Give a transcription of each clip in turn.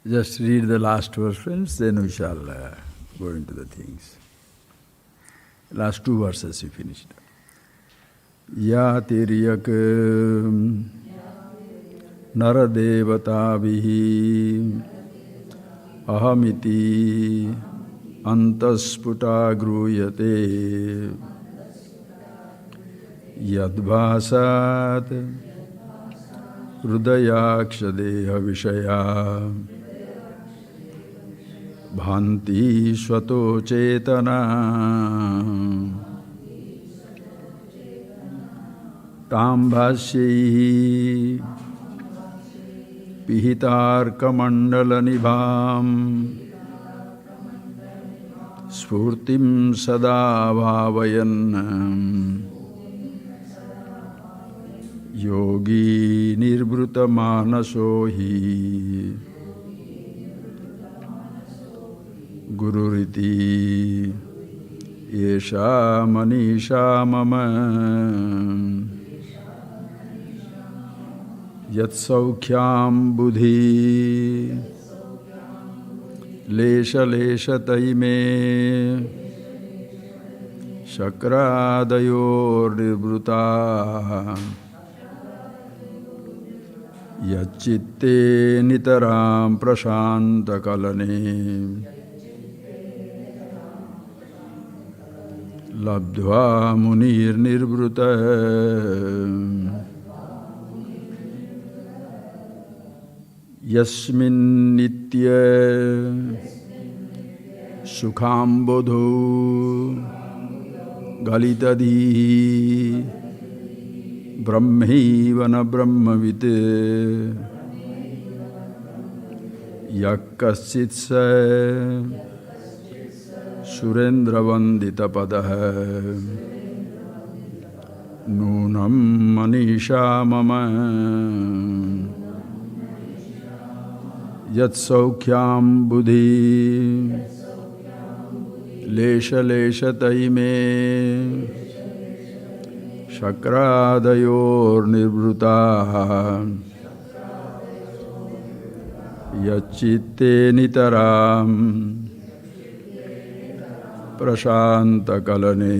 Just read the last verse, friends, then we shall go into the things. Last two verses we finished. Yatiryak naradevatavihi ahamiti antasputa gruyate yadvasat hrudayakshadeha vishaya bhanti swato chetana tam bhasyaihi pihitarka mandala nibham spurtim sada bhavayan yogi nirbruta manasohi gururiti yesha manisha mama yat saukyam buddhi lesha lesha taime shakradayor nirbruta yachitte nitaram prashanta kalane labdhva munir nirbruta yasmin nitya sukham bodho galitadhi brahmevana brahmavit yakkasit sa surendra vandita padah nunam manisha mama yat saukyam buddhi lesha lesha taime shakradayor nirbruta yachitte nitaram prashanta kalane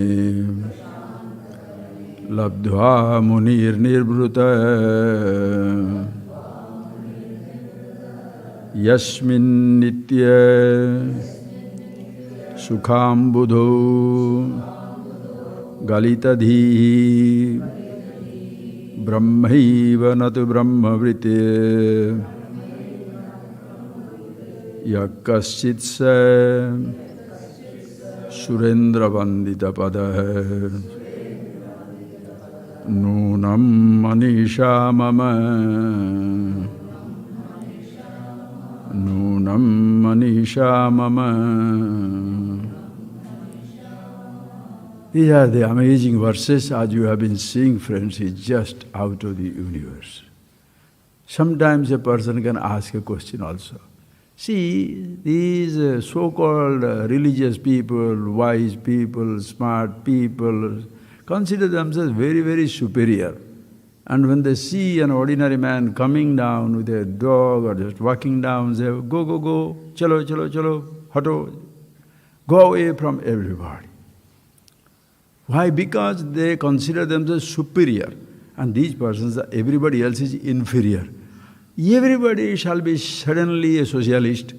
labdhva munir nirbruta yasmin nitya sukham budho galitadhi brahmaiva natu brahmavrite yakkasit sa surendra vandita padah nunam manisha mama nunam manisha mama. These are the amazing verses, as you have been seeing, friends, is just out of the universe. Sometimes a person can ask a question also. See, these so-called religious people, wise people, smart people, consider themselves very, very superior. And when they see an ordinary man coming down with a dog or just walking down, they say, go, go, go, chalo, chalo, chalo, hato, go away from everybody. Why? Because they consider themselves superior. And these persons, everybody else is inferior. Everybody shall be suddenly a socialist,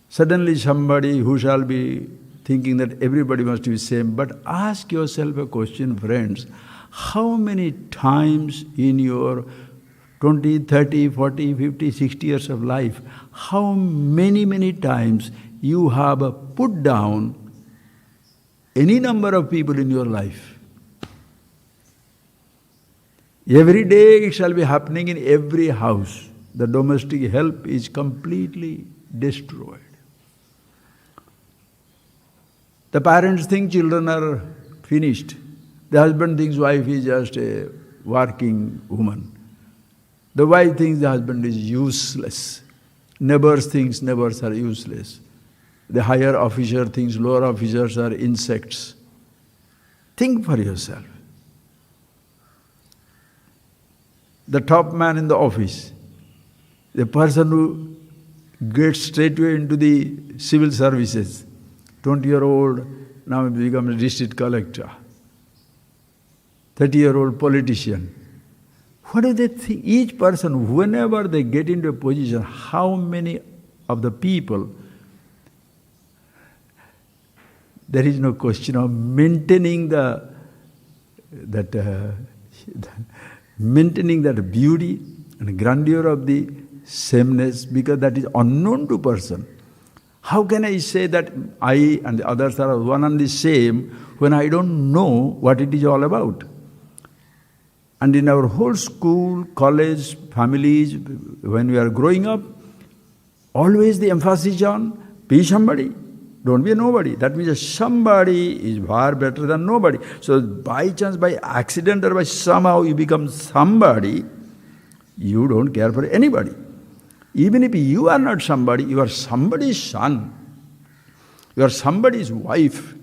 suddenly somebody who shall be thinking that everybody must be same. But ask yourself a question, friends. How many times in your 20, 30, 40, 50, 60 years of life, how many times you have put down any number of people in your life? Every day it shall be happening in every house. The domestic help is completely destroyed. The parents think children are finished. The husband thinks wife is just a working woman. The wife thinks the husband is useless. Neighbors thinks neighbors are useless. The higher officer thinks lower officers are insects. Think for yourself. The top man in the office, the person who get straightway into the civil services. 20-year-old now becomes a district collector. 30-year-old politician. What do they think? Each person, whenever they get into a position, how many of the people, there is no question of maintaining maintaining that beauty and grandeur of the sameness, because that is unknown to person. How can I say that I and the others are one and the same when I don't know what it is all about? And in our whole school, college, families, when we are growing up, always the emphasis on be somebody, don't be a nobody. That means that somebody is far better than nobody. So by chance, by accident or by somehow you become somebody, you don't care for anybody. Even if you are not somebody, you are somebody's son, you are somebody's wife,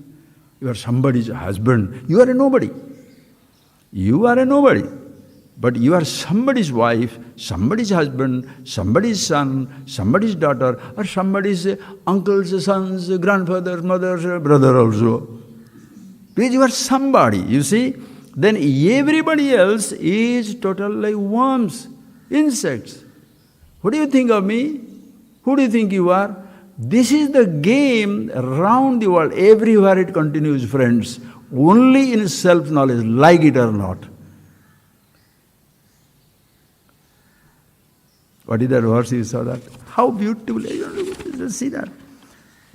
you are somebody's husband, you are a nobody. You are a nobody, but you are somebody's wife, somebody's husband, somebody's son, somebody's daughter, or somebody's uncle's son's grandfather, mother's brother also. Because you are somebody, you see. Then everybody else is total like worms, insects. What do you think of me? Who do you think you are? This is the game around the world. Everywhere it continues, friends. Only in self-knowledge, like it or not. What is that verse you saw that? How beautiful. Just see that.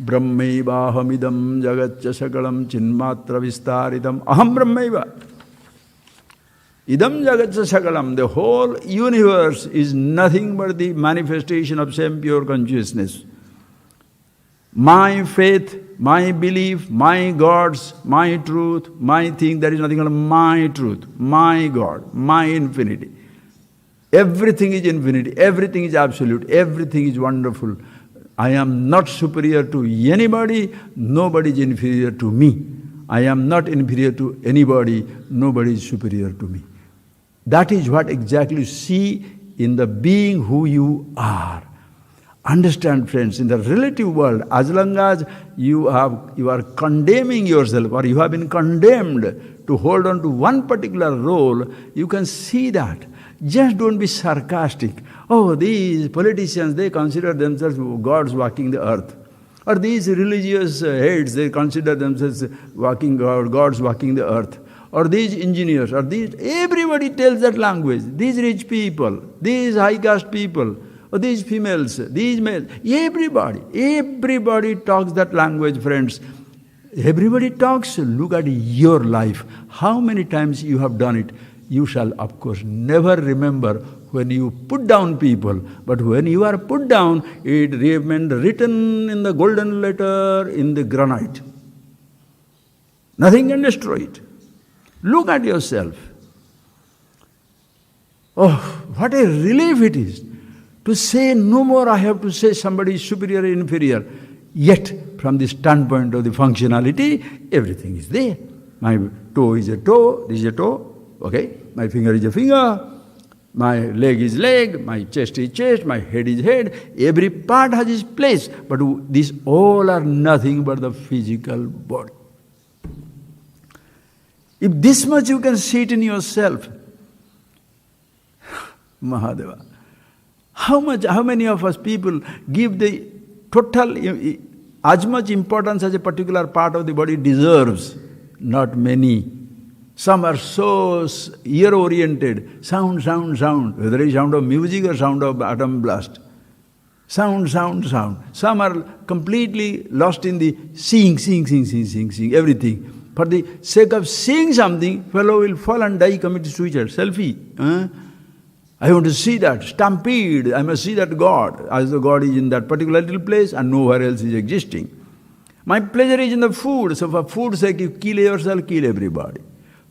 Brahmaiva hamidam jagatcha sakalam chinmatra vistaritam aham brahmaiva. Idam jagatcha sakalam. The whole universe is nothing but the manifestation of same pure consciousness. My faith, my belief, my gods, my truth, my thing, there is nothing called my truth, my God, my infinity. Everything is infinity, everything is absolute, everything is wonderful. I am not superior to anybody, nobody is inferior to me. I am not inferior to anybody, nobody is superior to me. That is what exactly you see in the being who you are. Understand, friends, in the relative world, as long as you are condemning yourself or you have been condemned to hold on to one particular role, you can see that. Just don't be sarcastic. Oh, these politicians, they consider themselves gods walking the earth. Or these religious heads, they consider themselves gods walking the earth. Or these engineers, or these, everybody tells that language. These rich people, these high caste people, or these females, these males, everybody talks that language, friends. Everybody talks. Look at your life. How many times you have done it? You shall, of course, never remember when you put down people. But when you are put down, it remains written in the golden letter in the granite. Nothing can destroy it. Look at yourself. Oh, what a relief it is to say no more I have to say somebody is superior or inferior. Yet, from the standpoint of the functionality, everything is there. My toe is a toe, this is a toe, okay? My finger is a finger, my leg is leg, my chest is chest, my head is head. Every part has its place, but these all are nothing but the physical body. If this much you can see it in yourself, Mahadeva, how many of us people give the total, as much importance as a particular part of the body deserves? Not many. Some are so ear-oriented, sound, whether it's sound of music or sound of atom blast. Sound. Some are completely lost in the seeing, everything. For the sake of seeing something, fellow will fall and die, commit suicide, selfie. I want to see that, stampede, I must see that God, as the God is in that particular little place and nowhere else is existing. My pleasure is in the food, so for food's sake you kill yourself, kill everybody.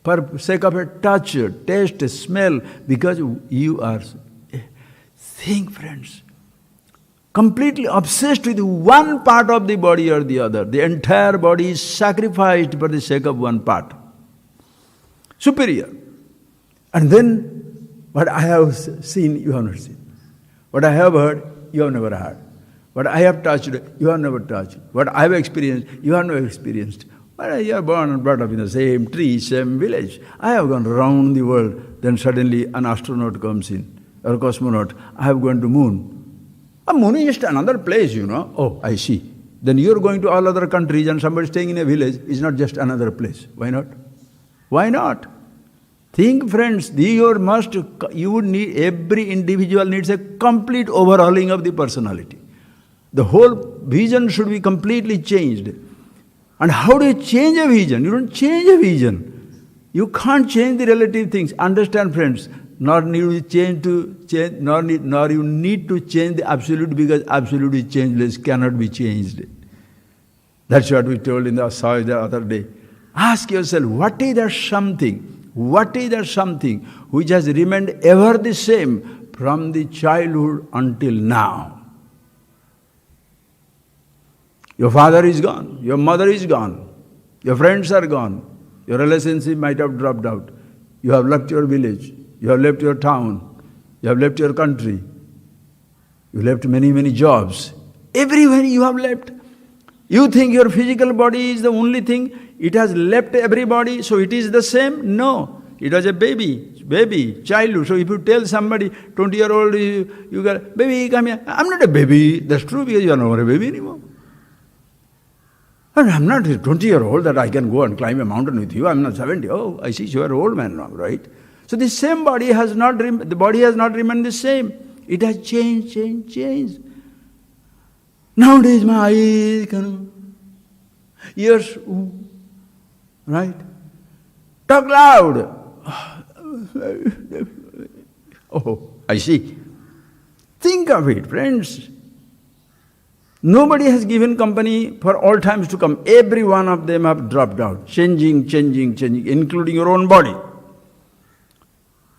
For sake of a touch, taste, smell, because you are, think, friends, completely obsessed with one part of the body or the other. The entire body is sacrificed for the sake of one part. Superior. And then, what I have seen, you have not seen. What I have heard, you have never heard. What I have touched, you have never touched. What I have experienced, you have never experienced. But you are born and brought up in the same tree, same village. I have gone around the world. Then suddenly an astronaut comes in, or a cosmonaut. I have gone to moon. A moon is just another place, you know. Oh, I see. Then you are going to all other countries and somebody staying in a village is not just another place. Why not? Why not? Think, friends, you would need, every individual needs a complete overhauling of the personality. The whole vision should be completely changed. And how do you change a vision? You don't change a vision. You can't change the relative things. Understand, friends, nor you need to change the absolute, because absolute is changeless, cannot be changed. That's what we told in the Asai the other day. Ask yourself, what is that something? What is that something which has remained ever the same from the childhood until now? Your father is gone, your mother is gone, your friends are gone, your relationship might have dropped out. You have left your village, you have left your town, you have left your country, you left many, many jobs. Everywhere you have left. You think your physical body is the only thing, it has left everybody, so it is the same? No. It was a baby, childhood. So if you tell somebody, 20-year-old, you go, baby, come here. I'm not a baby. That's true, because you are not a baby anymore. And I'm not a 20-year-old that I can go and climb a mountain with you. I'm not 70. Oh, I see, you are an old man now, right? So the same body has not, the body has not remained the same. It has changed. Nowadays my eyes, ears, right? Talk loud. Oh, I see. Think of it, friends. Nobody has given company for all times to come. Every one of them have dropped out, changing, including your own body.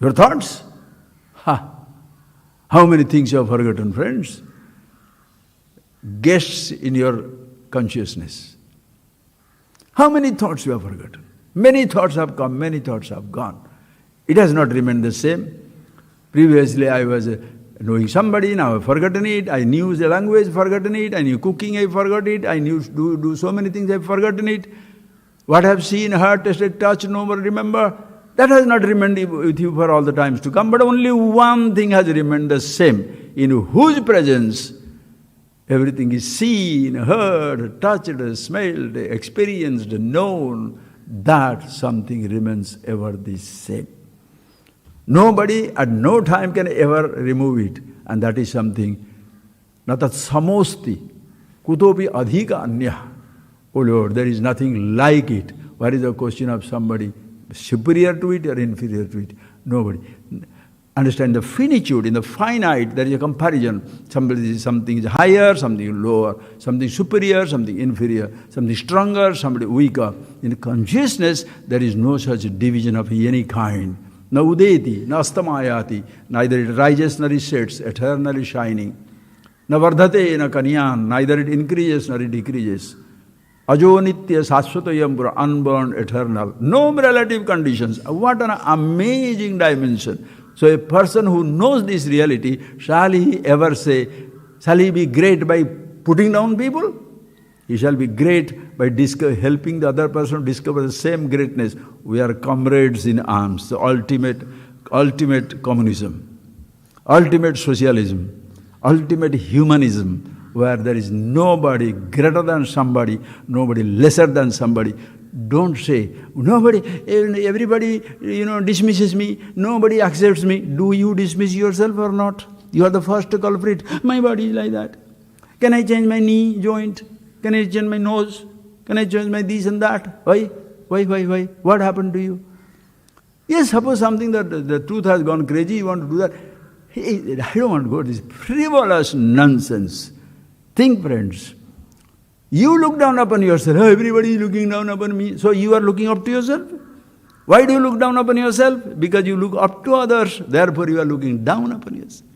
Your thoughts? How many things you have forgotten, friends? Guests in your consciousness. How many thoughts you have forgotten? Many thoughts have come, many thoughts have gone. It has not remained the same. Previously I was knowing somebody, now I've forgotten it. I knew the language, forgotten it. I knew cooking, I forgot it. I knew do so many things, I've forgotten it. What I've seen, heard, tasted, touched, no more remember. That has not remained with you for all the times to come. But only one thing has remained the same, in whose presence everything is seen, heard, touched, smelled, experienced, known. That something remains ever the same. Nobody at no time can ever remove it. And that is something, natat samosti, kutopi adhika anya. Oh Lord, there is nothing like it. What is the question of somebody superior to it or inferior to it? Nobody. Understand the finitude, in the finite there is a comparison. Something is higher, something is lower, something superior, something inferior, something stronger, somebody weaker. In consciousness there is no such division of any kind. Na udeti, na astamayati, neither it rises nor it sets, eternally shining. Na vardhate, na kanyan, neither it increases nor it decreases. Ajo nitya sasvatayam, unborn, eternal. No relative conditions. What an amazing dimension. So a person who knows this reality, shall he ever say, shall he be great by putting down people? He shall be great by helping the other person to discover the same greatness. We are comrades in arms, the ultimate communism, ultimate socialism, ultimate humanism, where there is nobody greater than somebody, nobody lesser than somebody. Don't say, everybody, dismisses me, nobody accepts me. Do you dismiss yourself or not? You are the first culprit. My body is like that. Can I change my knee joint? Can I change my nose? Can I change my this and that? Why? What happened to you? Yes, suppose something that the truth has gone crazy, you want to do that. Hey, I don't want to go to this frivolous nonsense. Think, friends. You look down upon yourself. Oh, everybody is looking down upon me. So you are looking up to yourself. Why do you look down upon yourself? Because you look up to others. Therefore you are looking down upon yourself.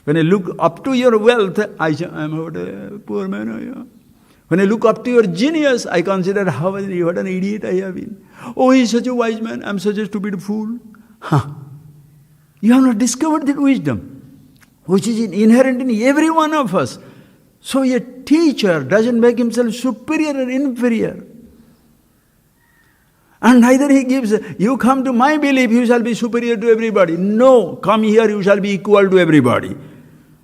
When I look up to your wealth, I am a poor man. When I look up to your genius, I consider what an idiot I have been. Oh, he is such a wise man. I am such a stupid fool. You have not discovered that wisdom, which is inherent in every one of us. So a teacher doesn't make himself superior or inferior. And neither he gives, you come to my belief, you shall be superior to everybody. No, come here, you shall be equal to everybody.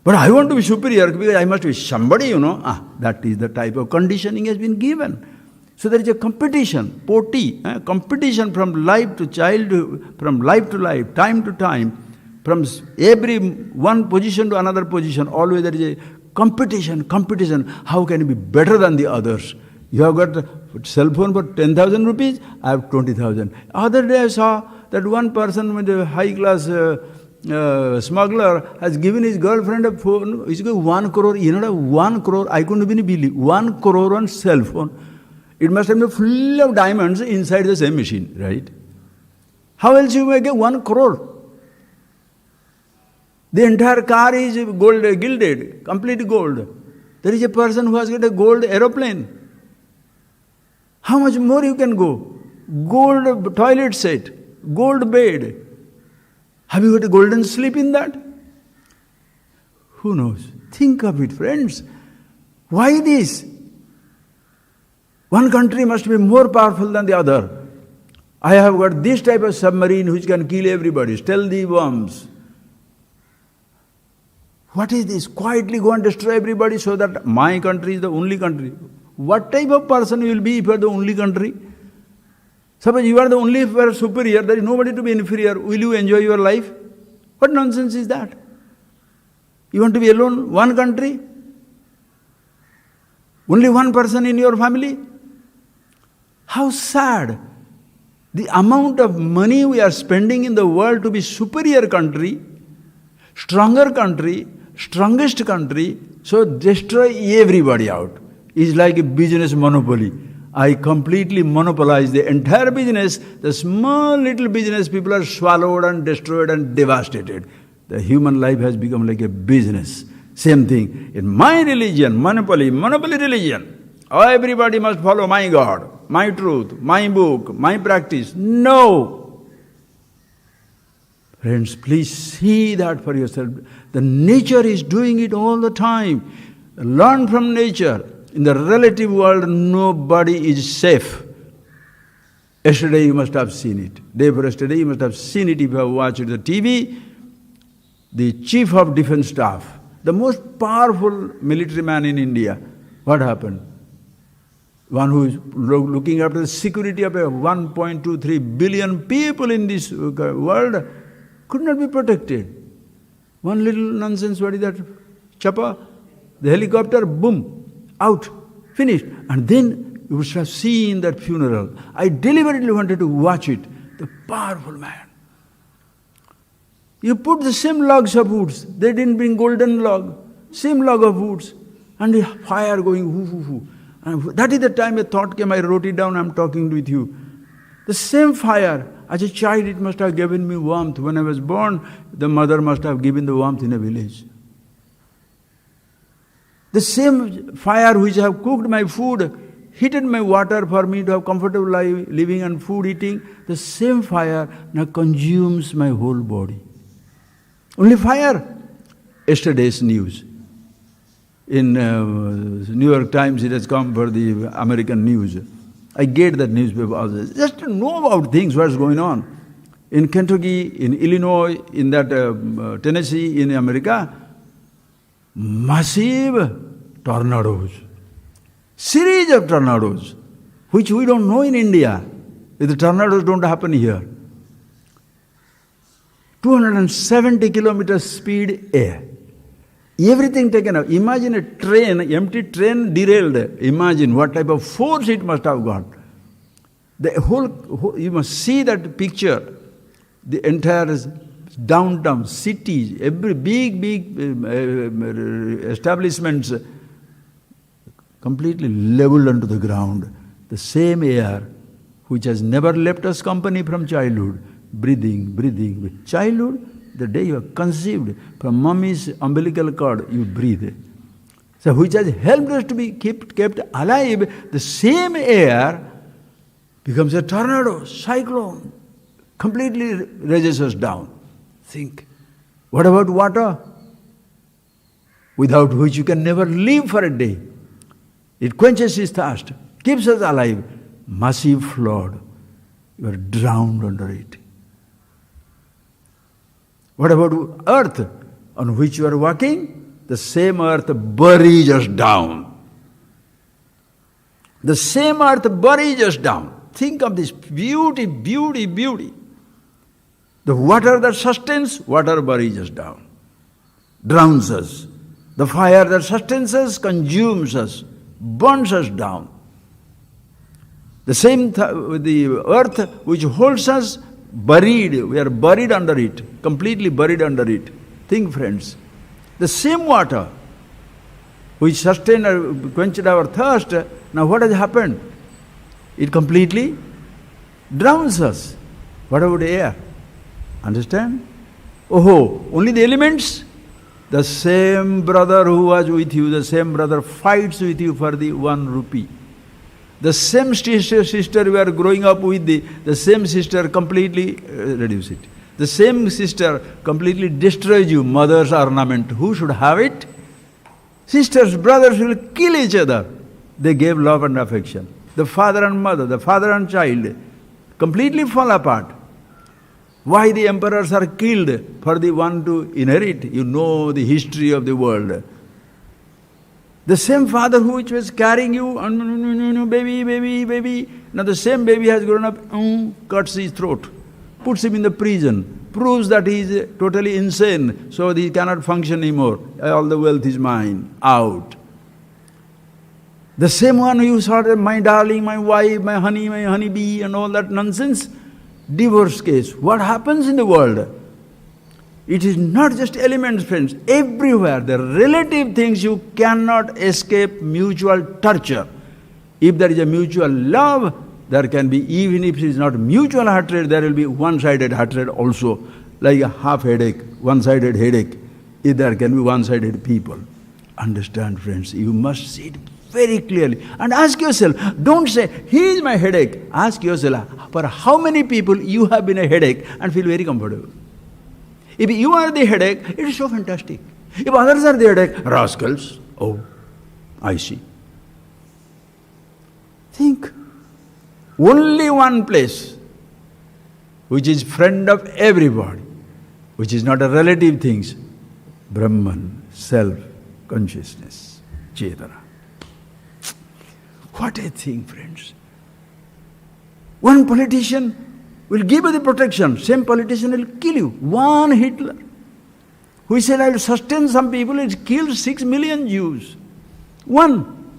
But I want to be superior because I must be somebody, that is the type of conditioning has been given. So there is a competition, competition from life to child, from life to life, time to time, from every one position to another position, always there is a competition. How can you be better than the others? You have got a cell phone for 10,000 rupees, I have 20,000. Other day I saw that one person with a high class smuggler has given his girlfriend a phone, he's got 1 crore, 1 crore, I couldn't even believe, 1 crore on cell phone. It must have been full of diamonds inside the same machine, right? How else you may get 1 crore? The entire car is gold, gilded, complete gold. There is a person who has got a gold aeroplane. How much more you can go? Gold toilet set, gold bed. Have you got a golden sleep in that? Who knows? Think of it, friends. Why this? One country must be more powerful than the other. I have got this type of submarine which can kill everybody, stealthy bombs. What is this? Quietly go and destroy everybody so that my country is the only country. What type of person you will be if you are the only country? Suppose you are the only superior, there is nobody to be inferior. Will you enjoy your life? What nonsense is that? You want to be alone? One country? Only one person in your family? How sad! The amount of money we are spending in the world to be superior country, stronger country, strongest country, so destroy everybody out. Is like a business monopoly. I completely monopolize the entire business. The small little business people are swallowed and destroyed and devastated. The human life has become like a business. Same thing. In my religion, monopoly religion. Everybody must follow my God, my truth, my book, my practice. No! Friends, please see that for yourself. The nature is doing it all the time. Learn from nature. In the relative world, nobody is safe. Yesterday you must have seen it. Day before yesterday you must have seen it if you have watched the TV. The Chief of Defence Staff, the most powerful military man in India, what happened? One who is looking after the security of 1.23 billion people in this world could not be protected. One little nonsense, what is that? Chopper, the helicopter, boom. Out, finished. And then you should have seen that funeral. I deliberately wanted to watch it. The powerful man. You put the same logs of woods. They didn't bring golden log. Same log of woods. And the fire going whoo, whoo, whoo. And that is the time a thought came, I wrote it down, I'm talking with you. The same fire, as a child it must have given me warmth. When I was born, the mother must have given the warmth in a village. The same fire which have cooked my food, heated my water for me to have comfortable life, living and food eating, the same fire now consumes my whole body. Only fire. Yesterday's news. In New York Times it has come for the American news. I get that newspaper also. Just to know about things, what's going on. In Kentucky, in Illinois, in that Tennessee, in America, massive tornadoes, series of tornadoes, which we don't know in India. The tornadoes don't happen here. 270 kilometers speed air. Everything taken up. Imagine a train, empty train derailed. Imagine what type of force it must have got. The whole you must see that picture. The entire downtown cities, every big establishments completely leveled onto the ground. The same air which has never left us company from childhood, breathing. With childhood, the day you are conceived, from mommy's umbilical cord, you breathe. So which has helped us to be kept alive, the same air becomes a tornado, cyclone, completely raises us down. Think. What about water? without which you can never live for a day. It quenches his thirst, keeps us alive. Massive flood, you are drowned under it. What about earth on which you are walking? The same earth buries us down. The same earth buries us down. Think of this beauty, beauty, beauty. The water that sustains, water buries us down, drowns us. The fire that sustains us, consumes us, burns us down. The same the earth which holds us, buried, we are buried under it, completely buried under it. Think, friends, the same water which sustained or quenched our thirst, now what has happened? It completely drowns us. What about air? Understand? Oh, only the elements? The same brother who was with you, the same brother fights with you for the 1 rupee. The same sister you are growing up with, the same sister completely reduce it. The same sister completely destroys you, mother's ornament. Who should have it? Sisters, brothers will kill each other. They gave love and affection. The father and mother, the father and child, completely fall apart. Why the emperors are killed? For the one to inherit. You know the history of the world. The same father which was carrying you, baby, baby, baby, now the same baby has grown up, cuts his throat, puts him in the prison, proves that he is totally insane, so he cannot function anymore. All the wealth is mine, out. The same one who saw, my darling, my wife, my honeybee, and all that nonsense, divorce case. What happens in the world? It is not just elements, friends. Everywhere, the relative things, you cannot escape mutual torture. If there is a mutual love, there can be, even if it is not mutual hatred, there will be one-sided hatred also, like a half headache, one-sided headache. If there can be one-sided people. Understand, friends, you must see it very clearly. And ask yourself, don't say, he is my headache. Ask yourself, for how many people you have been a headache and feel very comfortable? If you are the headache, it is so fantastic. If others are the headache, rascals, oh, I see. Think, only one place which is friend of everybody, which is not a relative things, Brahman, self, consciousness, Chetana. What a thing, friends. One politician will give you the protection, same politician will kill you. One Hitler, who said, I will sustain some people, it killed 6 million Jews. One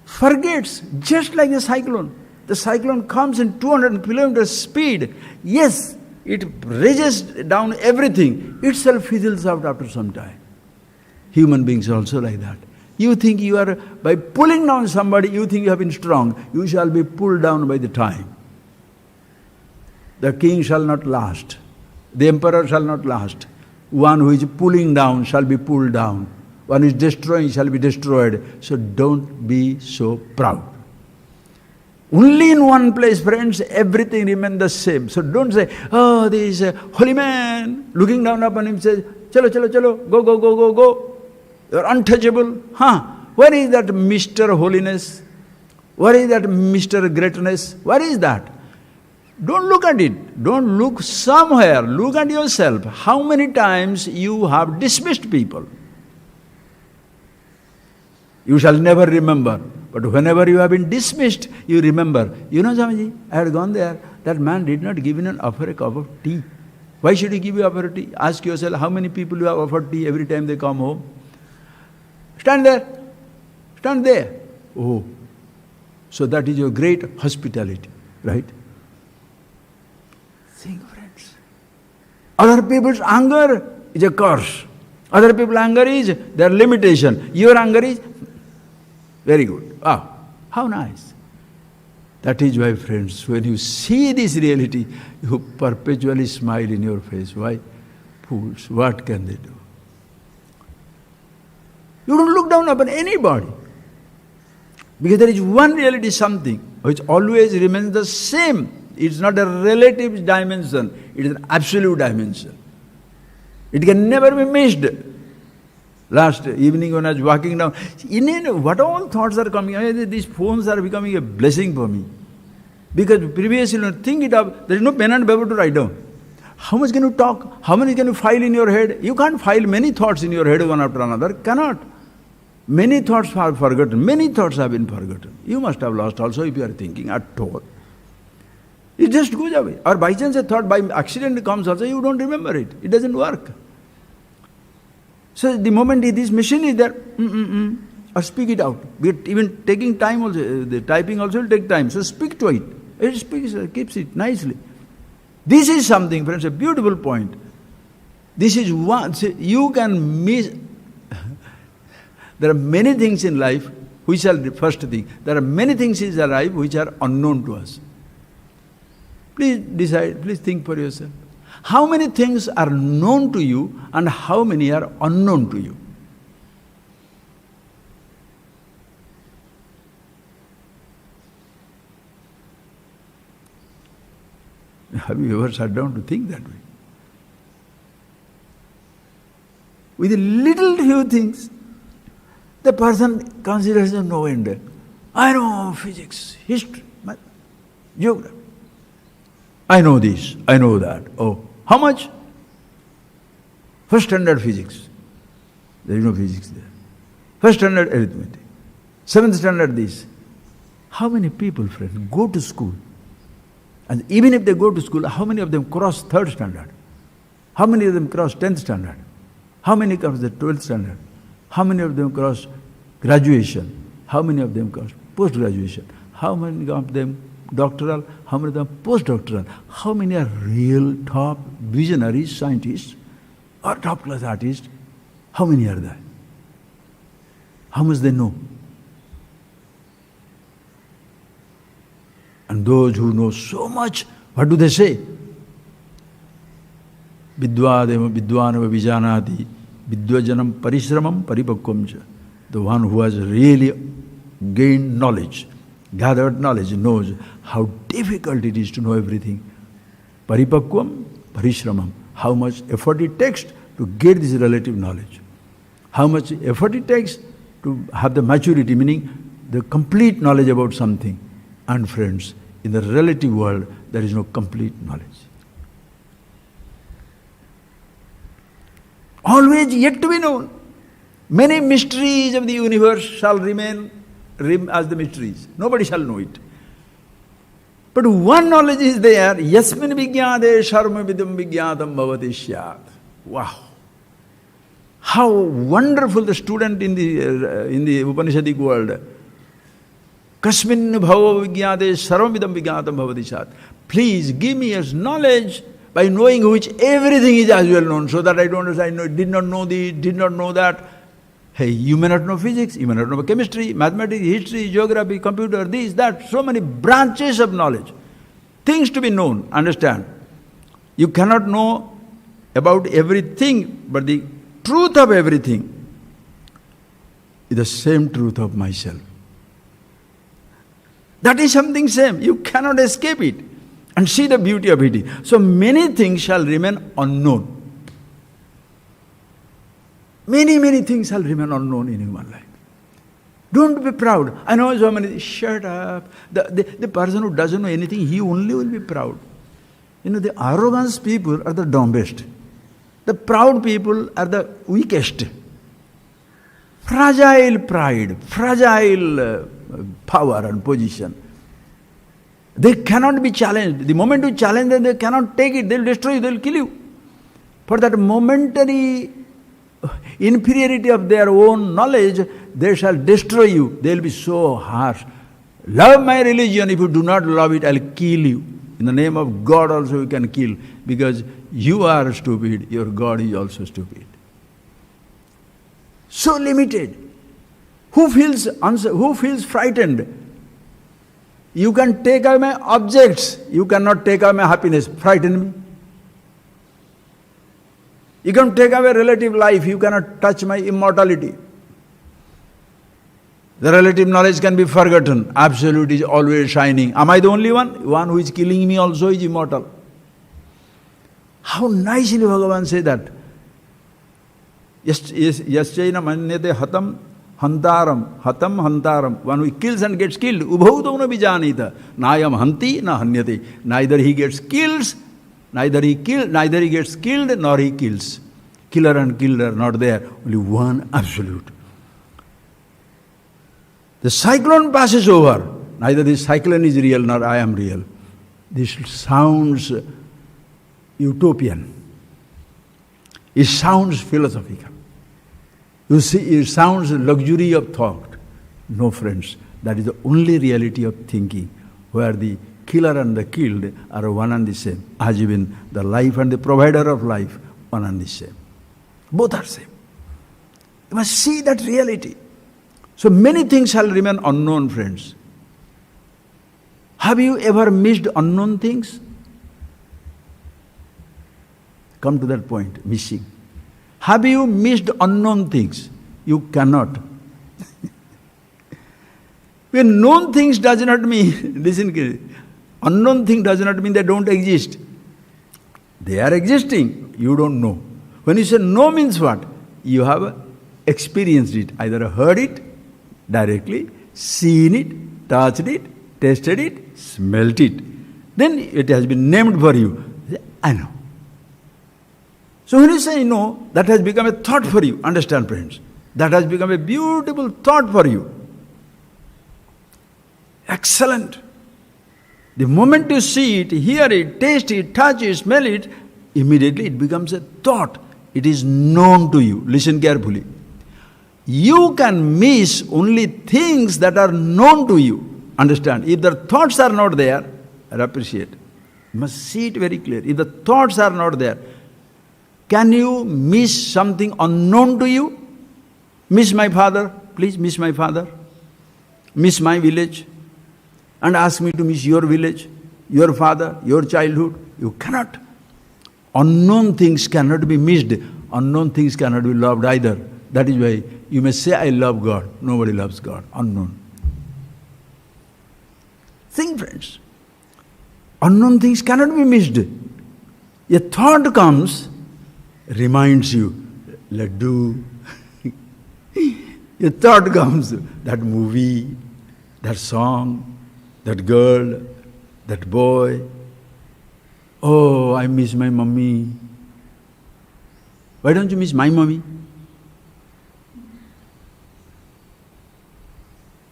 forgets, just like the cyclone. The cyclone comes in 200 kilometers speed. Yes, it rages down everything. Itself fizzles out after some time. Human beings are also like that. You think you are, by pulling down somebody, you think you have been strong. You shall be pulled down by the time. The king shall not last. The emperor shall not last. One who is pulling down shall be pulled down. One who is destroying shall be destroyed. So don't be so proud. Only in one place, friends, everything remains the same. So don't say, oh, there is a holy man looking down upon him, says, chalo, chalo, chalo, go, go, go, go, go. You are untouchable. Where is that Mr. Holiness? Where is that Mr. Greatness? Where is that? Don't look at it. Don't look somewhere. Look at yourself. How many times you have dismissed people? You shall never remember. But whenever you have been dismissed, you remember. You know, Swamiji, I had gone there. That man did not give in offer a cup of tea. Why should he give you offer tea? Ask yourself, how many people you have offered tea every time they come home? Stand there. Stand there. Oh. So that is your great hospitality, right? Think, friends. Other people's anger is a curse. Other people's anger is their limitation. Your anger is very good. How nice. That is why, friends, when you see this reality, you perpetually smile in your face. Why? Fools, what can they do? You don't look down upon anybody. Because there is one reality, something which always remains the same. It's not a relative dimension, it is an absolute dimension. It can never be missed. Last evening when I was walking down, what all thoughts are coming? These phones are becoming a blessing for me. Because previously, think it up, there is no pen and paper to write down. How much can you talk? How many can you file in your head? You can't file many thoughts in your head one after another. Cannot. Many thoughts are forgotten. Many thoughts have been forgotten. You must have lost also if you are thinking at all. It just goes away. Or by chance a thought by accident comes also, you don't remember it. It doesn't work. So the moment this machine is there, or speak it out. Even taking time also, the typing also will take time. So speak to it. It speaks, keeps it nicely. This is something, friends, a beautiful point. This is one, you can miss. There are many things in life which are the first thing. There are many things in life which are unknown to us. Please decide, please think for yourself. How many things are known to you and how many are unknown to you? Have you ever sat down to think that way? With a little few things, the person considers them no end. I know physics, history, geography. I know this, I know that. Oh, how much? First standard physics. There is no physics there. First standard arithmetic. Seventh standard this. How many people, friend, go to school? And even if they go to school, how many of them cross third standard? How many of them cross 10th standard? How many cross the 12th standard? How many of them cross graduation? How many of them cross post-graduation? How many of them doctoral? How many of them post-doctoral? How many are real top visionaries, scientists, or top-class artists? How many are there? How much they know? And those who know so much, what do they say? Vidvadeva vidvanava vijanati vidvajanam parishramam paripakvamcha. The one who has really gained knowledge, gathered knowledge, knows how difficult it is to know everything. Paripakvam, parishramam. How much effort it takes to get this relative knowledge. How much effort it takes to have the maturity, meaning the complete knowledge about something. And friends, in the relative world, there is no complete knowledge. Always yet to be known. Many mysteries of the universe shall remain as the mysteries. Nobody shall know it. But one knowledge is there, yasmin vigyade sharma vidam vigyatam bhavati syat. Wow! How wonderful the student in the Upanishadic world. Kasmin bhava vigyade sarvamidam vigyatam bhavati syat. Please give me as knowledge by knowing which everything is as well known, so that I don't say, I did not know this, did not know that. Hey, you may not know physics, you may not know chemistry, mathematics, history, geography, computer, this, that, so many branches of knowledge. Things to be known, understand. You cannot know about everything, but the truth of everything is the same truth of myself. That is something same. You cannot escape it. And see the beauty of it. So many things shall remain unknown. Many, many things shall remain unknown in human life. Don't be proud. I know so many, shut up. The person who doesn't know anything, he only will be proud. You know, the arrogant people are the dumbest. The proud people are the weakest. Fragile pride, fragile power and position. They cannot be challenged. The moment you challenge them, they cannot take it. They will destroy you, they will kill you. For that momentary inferiority of their own knowledge, they shall destroy you. They will be so harsh. Love my religion. If you do not love it, I will kill you. In the name of God also you can kill. Because you are stupid, your God is also stupid. So limited. Who feels frightened? You can take away my objects, you cannot take away my happiness. Frighten me. You can take away relative life, you cannot touch my immortality. The relative knowledge can be forgotten. Absolute is always shining. Am I the only one? One who is killing me also is immortal. How nicely Bhagavan says that. Yaschaina manyate hatam hantaram, hatam hantaram. One who kills and gets killed. Ubhautau na bijanita. Nayam hanti na hanyate. Neither he gets killed, neither he gets killed, nor he kills. Killer and killer not there. Only one absolute. The cyclone passes over. Neither the cyclone is real nor I am real. This sounds utopian. It sounds philosophical. You see, it sounds luxury of thought. No, friends, that is the only reality of thinking, where the killer and the killed are one and the same, as even the life and the provider of life, one and the same. Both are same. You must see that reality. So many things shall remain unknown, friends. Have you ever missed unknown things? Come to that point, missing. Have you missed unknown things? You cannot. When known things does not mean, listen, unknown thing does not mean they don't exist. They are existing, you don't know. When you say no means what? You have experienced it, either heard it directly, seen it, touched it, tasted it, smelt it. Then it has been named for you. I know. So when you say no, that has become a thought for you. Understand, friends? That has become a beautiful thought for you. Excellent. The moment you see it, hear it, taste it, touch it, smell it, immediately it becomes a thought. It is known to you. Listen carefully. You can miss only things that are known to you. Understand? If the thoughts are not there, appreciate. You must see it very clear. If the thoughts are not there, can you miss something unknown to you? Miss my father? Please miss my father. Miss my village. And ask me to miss your village, your father, your childhood. You cannot. Unknown things cannot be missed. Unknown things cannot be loved either. That is why you may say, I love God. Nobody loves God. Unknown. Think, friends. Unknown things cannot be missed. A thought comes, reminds you, laddu. A thought comes, that movie, that song, that girl, that boy. Oh, I miss my mummy. Why don't you miss my mummy?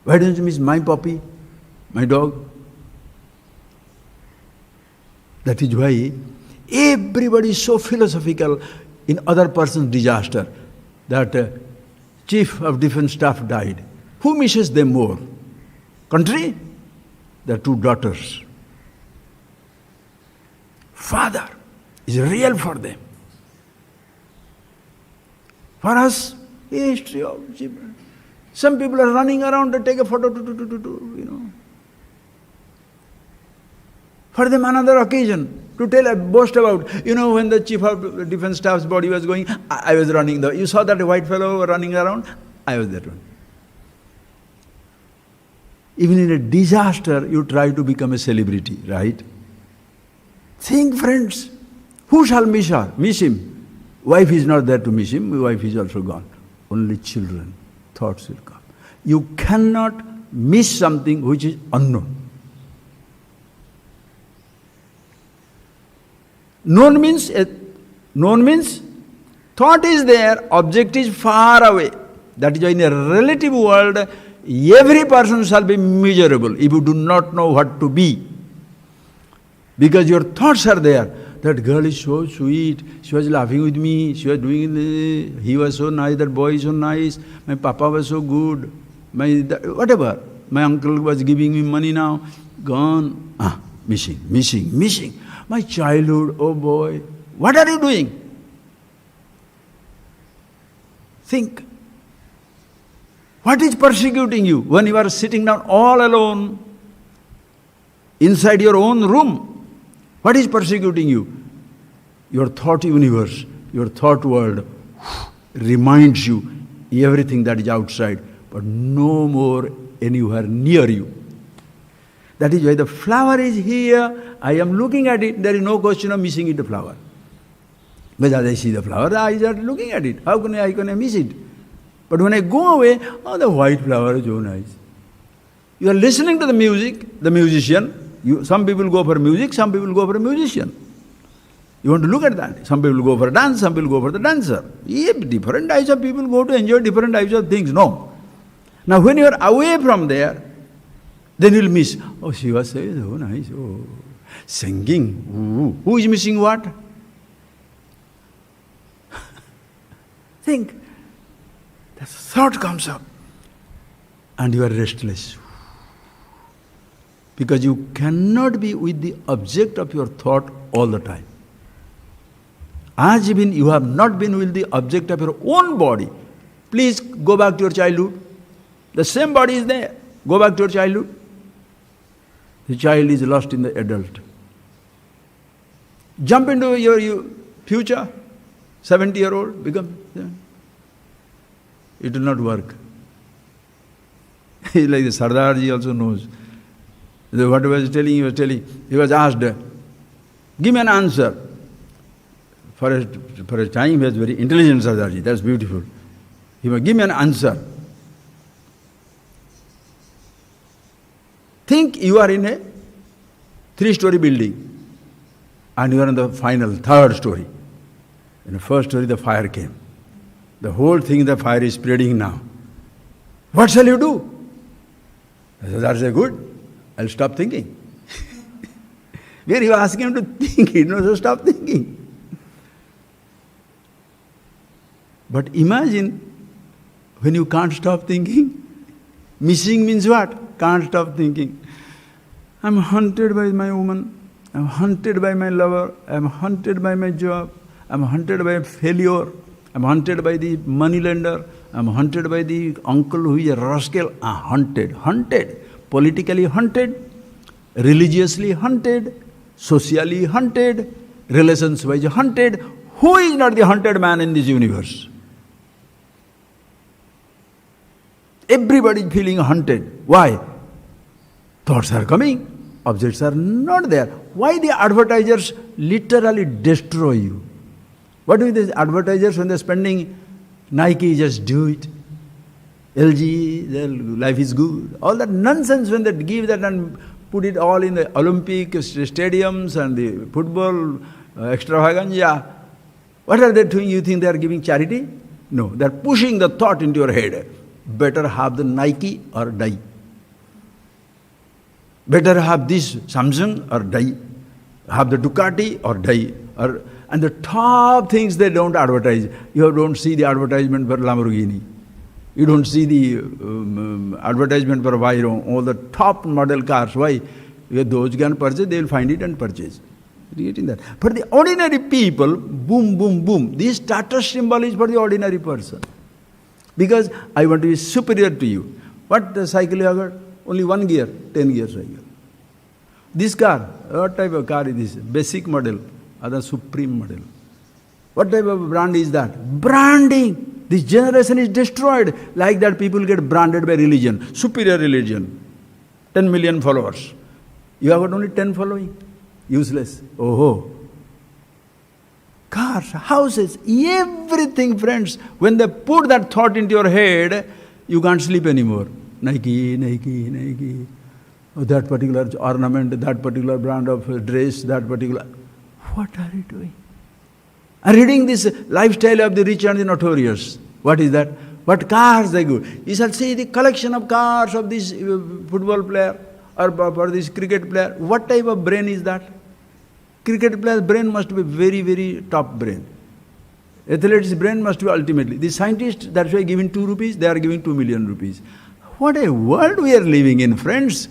Why don't you miss my puppy, my dog? That is why everybody is so philosophical in other person's disaster. That chief of defense staff died. Who misses them more? Country? The two daughters. Father is real for them. For us, history of some people are running around to take a photo, you know. For them another occasion, to tell a boast about, you know, when the chief of defense staff's body was going, I was running there. You saw that white fellow running around? I was that one. Even in a disaster, you try to become a celebrity, right? Think, friends, who shall miss her? Miss him. Wife is not there to miss him, wife is also gone. Only children, thoughts will come. You cannot miss something which is unknown. Known means thought is there, object is far away. That is why in a relative world, every person shall be miserable if you do not know what to be. Because your thoughts are there. That girl is so sweet, she was laughing with me, she was doing this, he was so nice, that boy is so nice, my papa was so good, whatever. My uncle was giving me money now, gone. Missing. My childhood, oh boy, what are you doing? Think. What is persecuting you when you are sitting down all alone inside your own room? What is persecuting you? Your thought universe, your thought world reminds you everything that is outside, but no more anywhere near you. That is why the flower is here, I am looking at it, there is no question of missing it, the flower. Because I see the flower, the eyes are looking at it. How can I miss it? But when I go away, oh, the white flower is so nice. You are listening to the music, the musician. Some people go for music, some people go for a musician. You want to look at that. Some people go for a dance, some people go for the dancer. Different types of people go to enjoy different types of things. No. Now when you are away from there, then you will miss. Oh, Shiva says, oh nice, oh, singing. Ooh. Who is missing what? Think. The thought comes up. And you are restless. Because you cannot be with the object of your thought all the time. As even you have not been with the object of your own body, please go back to your childhood. The same body is there. Go back to your childhood. The child is lost in the adult. Jump into your future, 70-year-old, become. It will not work. Like the Sardarji also knows. What he was telling, he was asked, give me an answer. For a time, he was very intelligent Sardarji, that's beautiful. He must give me an answer. Think you are in a 3-story building and you are in the final 3rd story. In the 1st story, the fire came. The whole thing, the fire is spreading now. What shall you do? Sardarji said, good, I'll stop thinking. Where you asking him to think, he knows to stop thinking. But imagine when you can't stop thinking. Missing means what? Can't stop thinking. I'm haunted by my woman. I'm haunted by my lover. I'm haunted by my job. I'm haunted by failure. I'm haunted by the money lender. I'm haunted by the uncle who is a rascal. Haunted. Politically haunted. Religiously haunted. Socially haunted. Relations-wise haunted. Who is not the haunted man in this universe? Everybody is feeling haunted. Why? Thoughts are coming, objects are not there. Why the advertisers literally destroy you? What do these advertisers when they're spending Nike, just do it. LG, their life is good. All that nonsense when they give that and put it all in the Olympic stadiums and the football extravaganza. What are they doing? You think they are giving charity? No, they are pushing the thought into your head. Better have the Nike or die. Better have this Samsung or die. Have the Ducati or die. And the top things they don't advertise. You don't see the advertisement for Lamborghini. You don't see the advertisement for Veyron, all the top model cars. Why? If those can purchase, they will find it and purchase. Getting that. For the ordinary people, boom, boom, boom. This status symbol is for the ordinary person. Because I want to be superior to you. What cycle you have got? Only 1 gear, 10 gear cycle. This car, what type of car is this? Basic model or the supreme model? What type of brand is that? Branding! This generation is destroyed. Like that people get branded by religion, superior religion. 10 million followers. You have got only 10 following. Useless. Oh. Cars, houses, everything, friends. When they put that thought into your head, you can't sleep anymore. Nike. Oh, that particular ornament, that particular brand of dress, that particular... What are you doing? I'm reading this lifestyle of the rich and the notorious. What is that? What cars they go. You shall see the collection of cars of this football player or this cricket player. What type of brain is that? Cricket player's brain must be very, very top brain. Athlete's brain must be ultimately. The scientists, that's why giving 2 rupees, they are giving 2 million rupees. What a world we are living in, friends.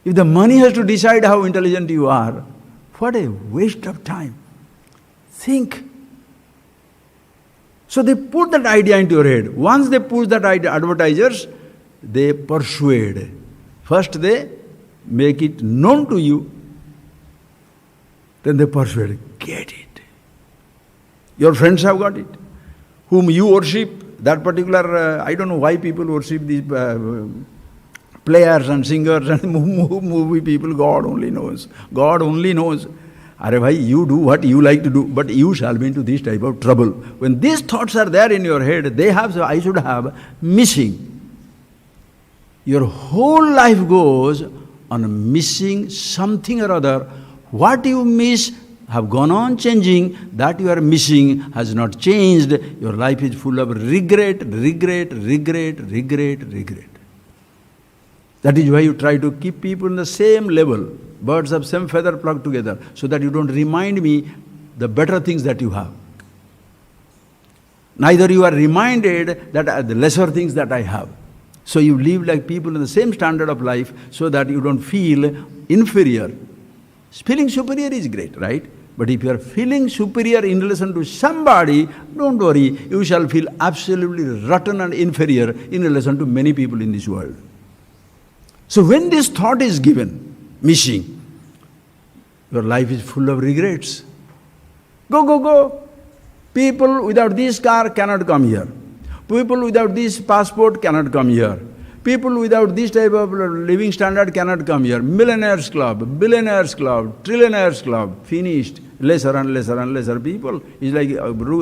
If the money has to decide how intelligent you are, what a waste of time. Think. So they put that idea into your head. Once they put that idea, advertisers, they persuade. First they make it known to you, then they persuade. Get it. Your friends have got it. Whom you worship, that particular, I don't know why people worship these players and singers and movie people, God only knows. God only knows. Are bhai, you do what you like to do, but you shall be into this type of trouble. When these thoughts are there in your head, they have, so I should have, missing. Your whole life goes on missing something or other. What you miss have gone on changing, that you are missing has not changed. Your life is full of regret, regret, regret, regret, regret. That is why you try to keep people in the same level, birds of same feather flock together, so that you don't remind me the better things that you have. Neither you are reminded that the lesser things that I have. So you live like people in the same standard of life, so that you don't feel inferior. Feeling superior is great, right? But if you are feeling superior in relation to somebody, don't worry, you shall feel absolutely rotten and inferior in relation to many people in this world. So when this thought is given, missing, your life is full of regrets. Go, go, go. People without this car cannot come here. People without this passport cannot come here. People without this type of living standard cannot come here. Millionaires club, billionaires club, trillionaires club, finished. Lesser and lesser and lesser people. It's like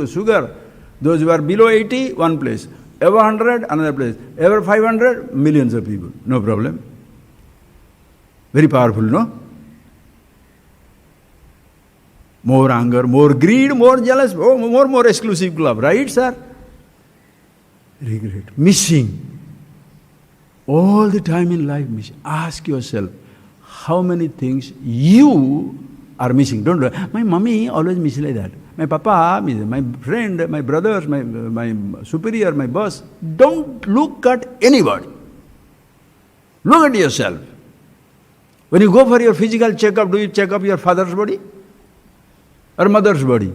sugar. Those who are below 80, one place. Over 100, another place. Over 500, millions of people. No problem. Very powerful, no? More anger, more greed, more jealous, more exclusive club, right, sir? Regret. Missing. All the time in life, missing. Ask yourself, how many things you are missing? Don't do my mommy always misses like that. My papa, my friend, my brothers, my superior, my boss. Don't look at anybody. Look at yourself. When you go for your physical checkup, do you check up your father's body or mother's body?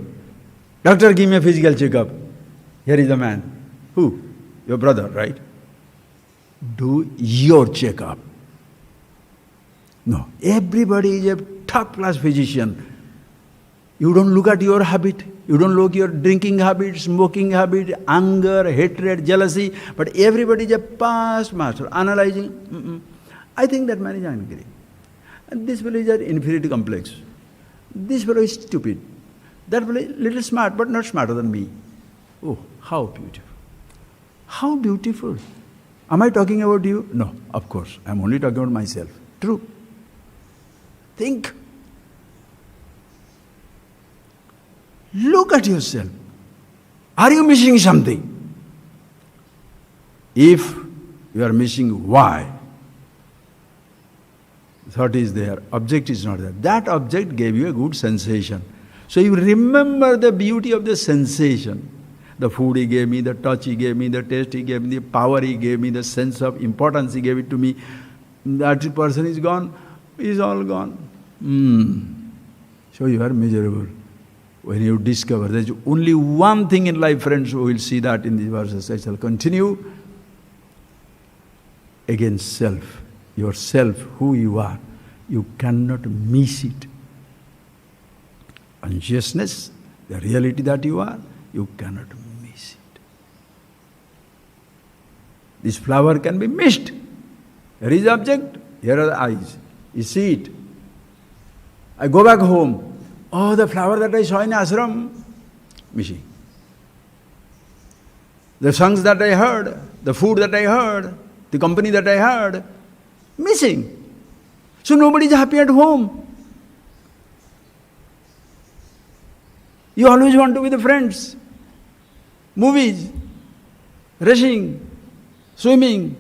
Doctor, give me a physical checkup. Here is the man. Who? Your brother, right? Do your checkup. No, everybody is a top-class physician. You don't look at your habit. You don't look at your drinking habit, smoking habit, anger, hatred, jealousy. But everybody is a past master, analyzing. I think that man is angry. And this fellow is an inferiority complex. This fellow is stupid. That fellow is little smart, but not smarter than me. Oh, how beautiful. How beautiful. Am I talking about you? No, of course. I am only talking about myself. True. Think. Look at yourself. Are you missing something? If you are missing, why? Thought is there, object is not there. That object gave you a good sensation. So you remember the beauty of the sensation. The food he gave me, the touch he gave me, the taste he gave me, the power he gave me, the sense of importance he gave it to me. That person is gone, is all gone. So you are miserable. When you discover, there is only one thing in life, friends, we will see that in these verses. I shall continue. Against self, yourself, who you are, you cannot miss it. Consciousness, the reality that you are, you cannot miss it. This flower can be missed. Here is the object, here are the eyes. You see it. I go back home. Oh, the flower that I saw in ashram, missing. The songs that I heard, the food that I heard, the company that I heard, missing. So nobody is happy at home. You always want to be with friends, movies, rushing, swimming,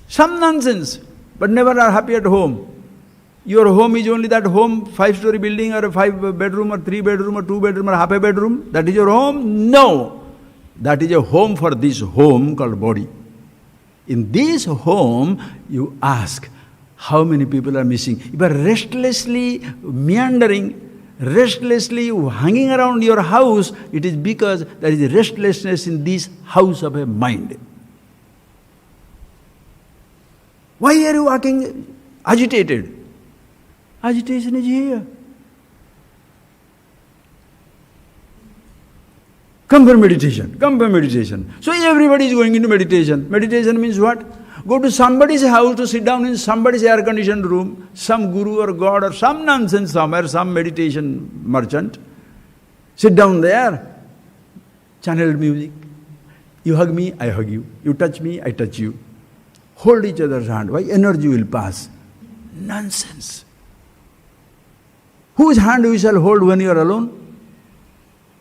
some nonsense, but never are happy at home. Your home is only that home, 5-story building or a 5-bedroom or 3-bedroom or 2-bedroom or half a bedroom. That is your home? No. That is a home for this home called body. In this home, you ask, how many people are missing? If you are restlessly meandering, restlessly hanging around your house, it is because there is restlessness in this house of a mind. Why are you walking agitated? Agitation is here. Come for meditation, come for meditation. So everybody is going into meditation. Meditation means what? Go to somebody's house to sit down in somebody's air-conditioned room, some guru or god or some nonsense somewhere, some meditation merchant. Sit down there, channeled music. You hug me, I hug you. You touch me, I touch you. Hold each other's hand. Why? Energy will pass. Nonsense. Whose hand we shall hold when you are alone?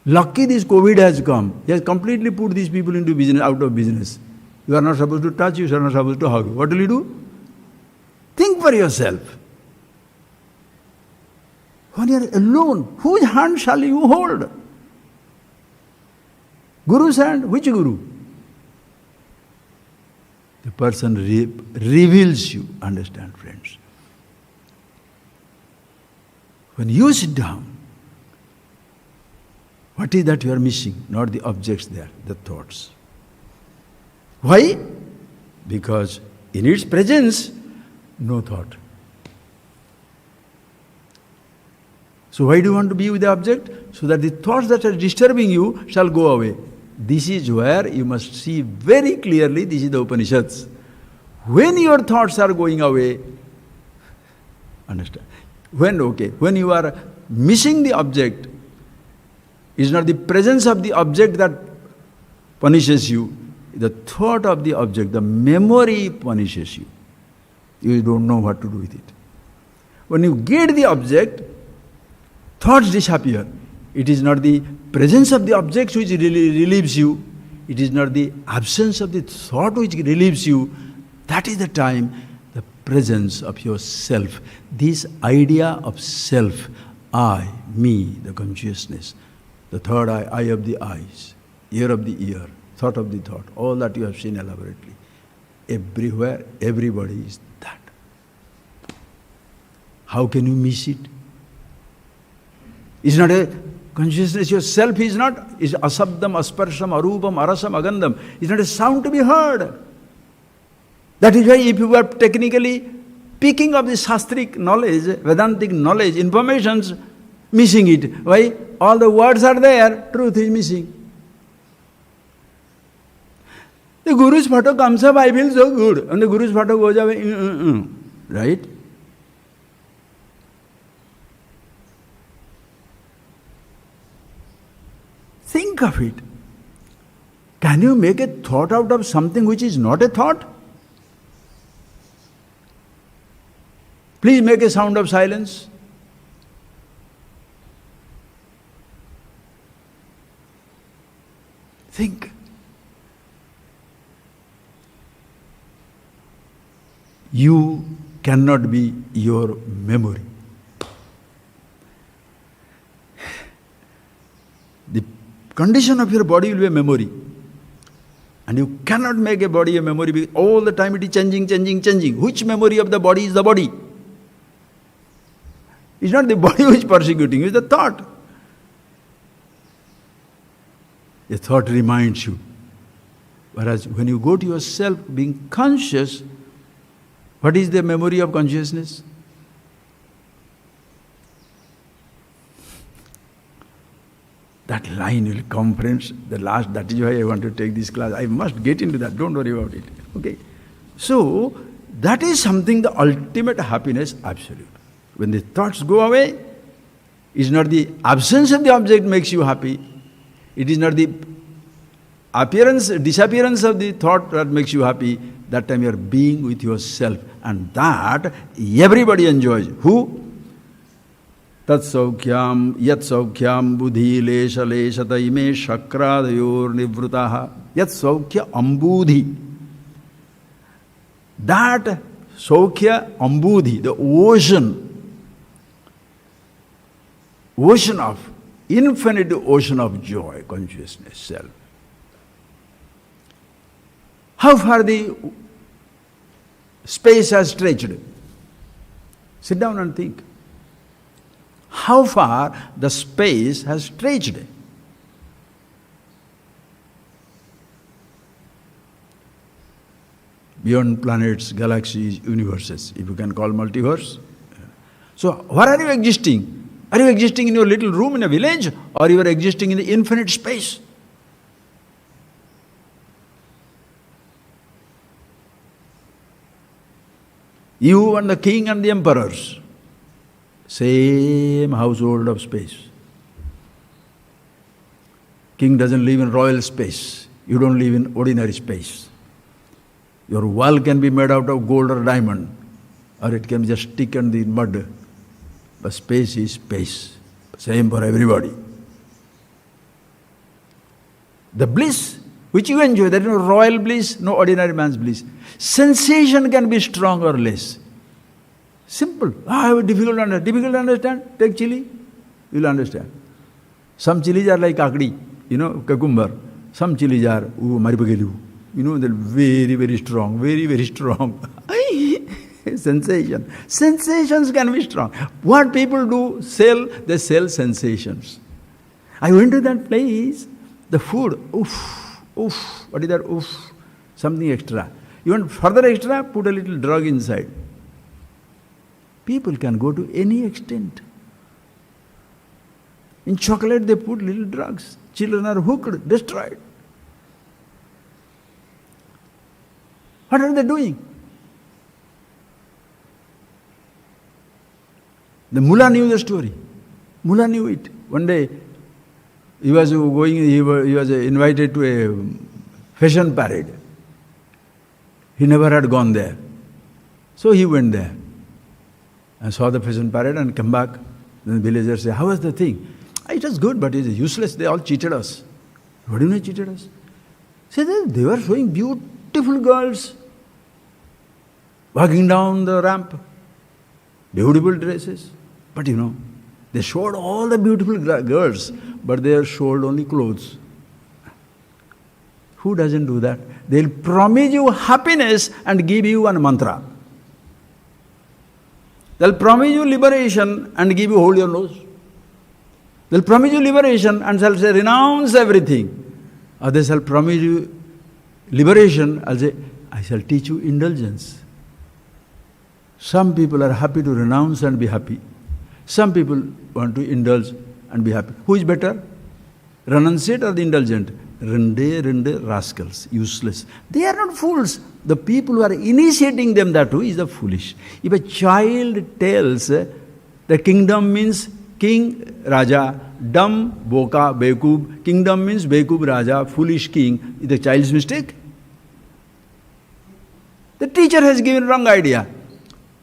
Lucky this COVID has come. He has completely put these people into business, out of business. You are not supposed to touch, you are not supposed to hug. What will you do? Think for yourself. When you are alone, whose hand shall you hold? Guru's hand? Which guru? The person reveals you. Understand, friends? When you sit down, what is that you are missing? Not the objects there, the thoughts. Why? Because in its presence, no thought. So why do you want to be with the object? So that the thoughts that are disturbing you shall go away. This is where you must see very clearly, this is the Upanishads. When your thoughts are going away, understand? When you are missing the object, it's not the presence of the object that punishes you. The thought of the object, the memory punishes you. You don't know what to do with it. When you get the object, thoughts disappear. It is not the presence of the object which relieves you. It is not the absence of the thought which relieves you. That is the time, the presence of yourself. This idea of self, I, me, the consciousness, the third eye, eye of the eyes, ear of the ear, thought of the thought, all that you have seen elaborately. Everywhere, everybody is that. How can you miss it? It's not a consciousness, yourself is asabdam, asparsham, arupam, arasam, agandham. It's not a sound to be heard. That is why if you are technically picking up the Shastric knowledge, Vedantic knowledge, informations, missing it. Why? All the words are there, truth is missing. The Guru's photo comes up, I feel so good. And the Guru's photo goes away, right? Think of it. Can you make a thought out of something which is not a thought? Please make a sound of silence. Think. You cannot be your memory. The condition of your body will be a memory. And you cannot make a body a memory because all the time it is changing. Which memory of the body is the body? It's not the body which is persecuting you, it's the thought. A thought reminds you. Whereas when you go to yourself being conscious, what is the memory of consciousness? That line will come, friends. That is why I want to take this class. I must get into that, don't worry about it. Okay? So, that is something, the ultimate happiness, absolute. When the thoughts go away, it's not the absence of the object makes you happy. It is not the disappearance of the thought that makes you happy. That time you are being with yourself. And that everybody enjoys. Who? Tat saukyam, yat saukyam, buddhi, lesha, leshata, ime, shakradayor, nivrutaha. Yat saukya ambudhi. That saukya ambudhi, the ocean of, infinite ocean of joy, consciousness, self. How far the space has stretched? Sit down and think. How far the space has stretched? Beyond planets, galaxies, universes, if you can call multiverse. So, where are you existing? Are you existing in your little room in a village, or you are existing in the infinite space? You and the king and the emperors. Same household of space. King doesn't live in royal space. You don't live in ordinary space. Your wall can be made out of gold or diamond, or it can just stick in the mud. But space is space. Same for everybody. The bliss which you enjoy, there is no royal bliss, no ordinary man's bliss. Sensation can be strong or less. Simple. I have a difficult to understand. Difficult to understand? Take chili. You'll understand. Some chilies are like akdi, cucumber. Some chilies are maripagelu. They're very, very strong. Very, very strong. Sensation. Sensations can be strong. What people do, they sell sensations. I went to that place, the food, what is that, something extra. You want further extra, put a little drug inside. People can go to any extent. In chocolate they put little drugs. Children are hooked, destroyed. What are they doing? The mullah knew the story. Mullah knew it. One day, he was invited to a fashion parade. He never had gone there. So he went there and saw the fashion parade and come back. Then the villagers say, how was the thing? It was good, but it is useless. They all cheated us. What do you mean cheated us? Say they were showing beautiful girls walking down the ramp. Beautiful dresses. But they showed all the beautiful girls, but they showed only clothes. Who doesn't do that? They'll promise you happiness and give you one mantra. They'll promise you liberation and give you hold your nose. They'll promise you liberation and shall say renounce everything. Or they shall promise you liberation, I'll say, I shall teach you indulgence. Some people are happy to renounce and be happy. Some people want to indulge and be happy. Who is better? Renunciate or the indulgent? Rende rascals, useless. They are not fools. The people who are initiating them that way is the foolish. If a child tells the kingdom means king, raja, dumb, boka, bekub, kingdom means bekub, raja, foolish king, is the child's mistake? The teacher has given wrong idea.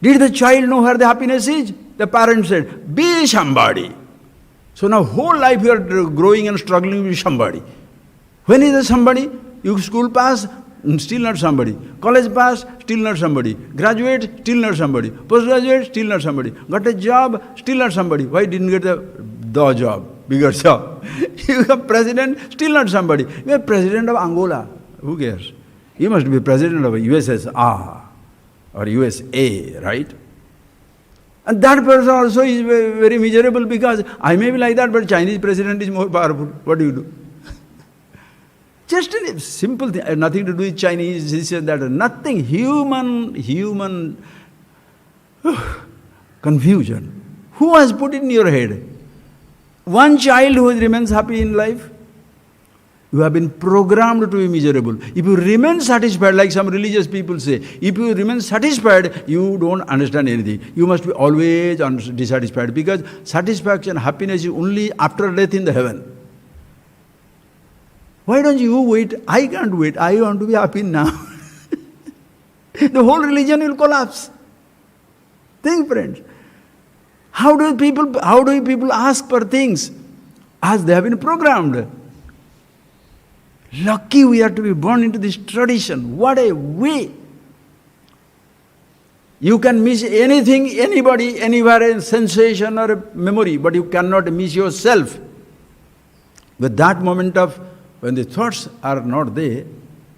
Did the child know where the happiness is? The parent said, be somebody. So now whole life you are growing and struggling with somebody. When is the somebody? You school pass, still not somebody. College pass, still not somebody. Graduate, still not somebody. Postgraduate, still not somebody. Got a job, still not somebody. Why didn't get the job? Bigger job. You are president, still not somebody. You are president of Angola. Who cares? You must be president of USSR or USA, right? And that person also is very miserable because I may be like that, but Chinese president is more powerful. What do you do? Just a simple thing, nothing to do with Chinese, this and that, nothing. Human confusion. Who has put it in your head? One child who remains happy in life? You have been programmed to be miserable. If you remain satisfied, like some religious people say, if you remain satisfied, you don't understand anything. You must be always dissatisfied because satisfaction, happiness is only after death in the heaven. Why don't you wait? I can't wait. I want to be happy now. The whole religion will collapse. Think, friends. How do people ask for things? As they have been programmed. Lucky we are to be born into this tradition. What a way! You can miss anything, anybody, anywhere, a sensation or a memory, but you cannot miss yourself. With that moment of, when the thoughts are not there,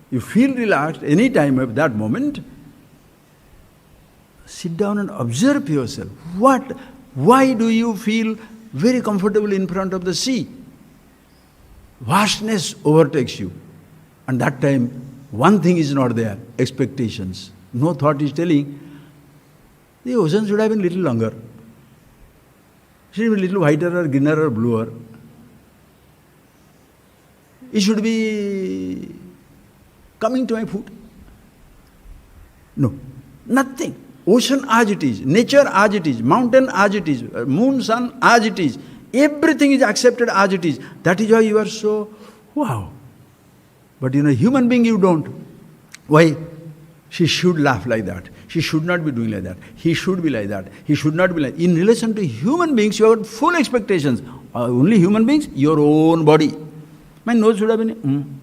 you feel relaxed any time of that moment, sit down and observe yourself. Why do you feel very comfortable in front of the sea? Vastness overtakes you. And that time, one thing is not there, expectations. No thought is telling, the ocean should have been little longer. It should be little whiter or greener or bluer. It should be coming to my foot. No, nothing. Ocean as it is, nature as it is, mountain as it is, moon, sun as it is. Everything is accepted as it is. That is why you are so, wow. But human being you don't. Why? She should laugh like that. She should not be doing like that. He should be like that. He should not be like that. In relation to human beings, you have full expectations. Only human beings, your own body. My nose should have been,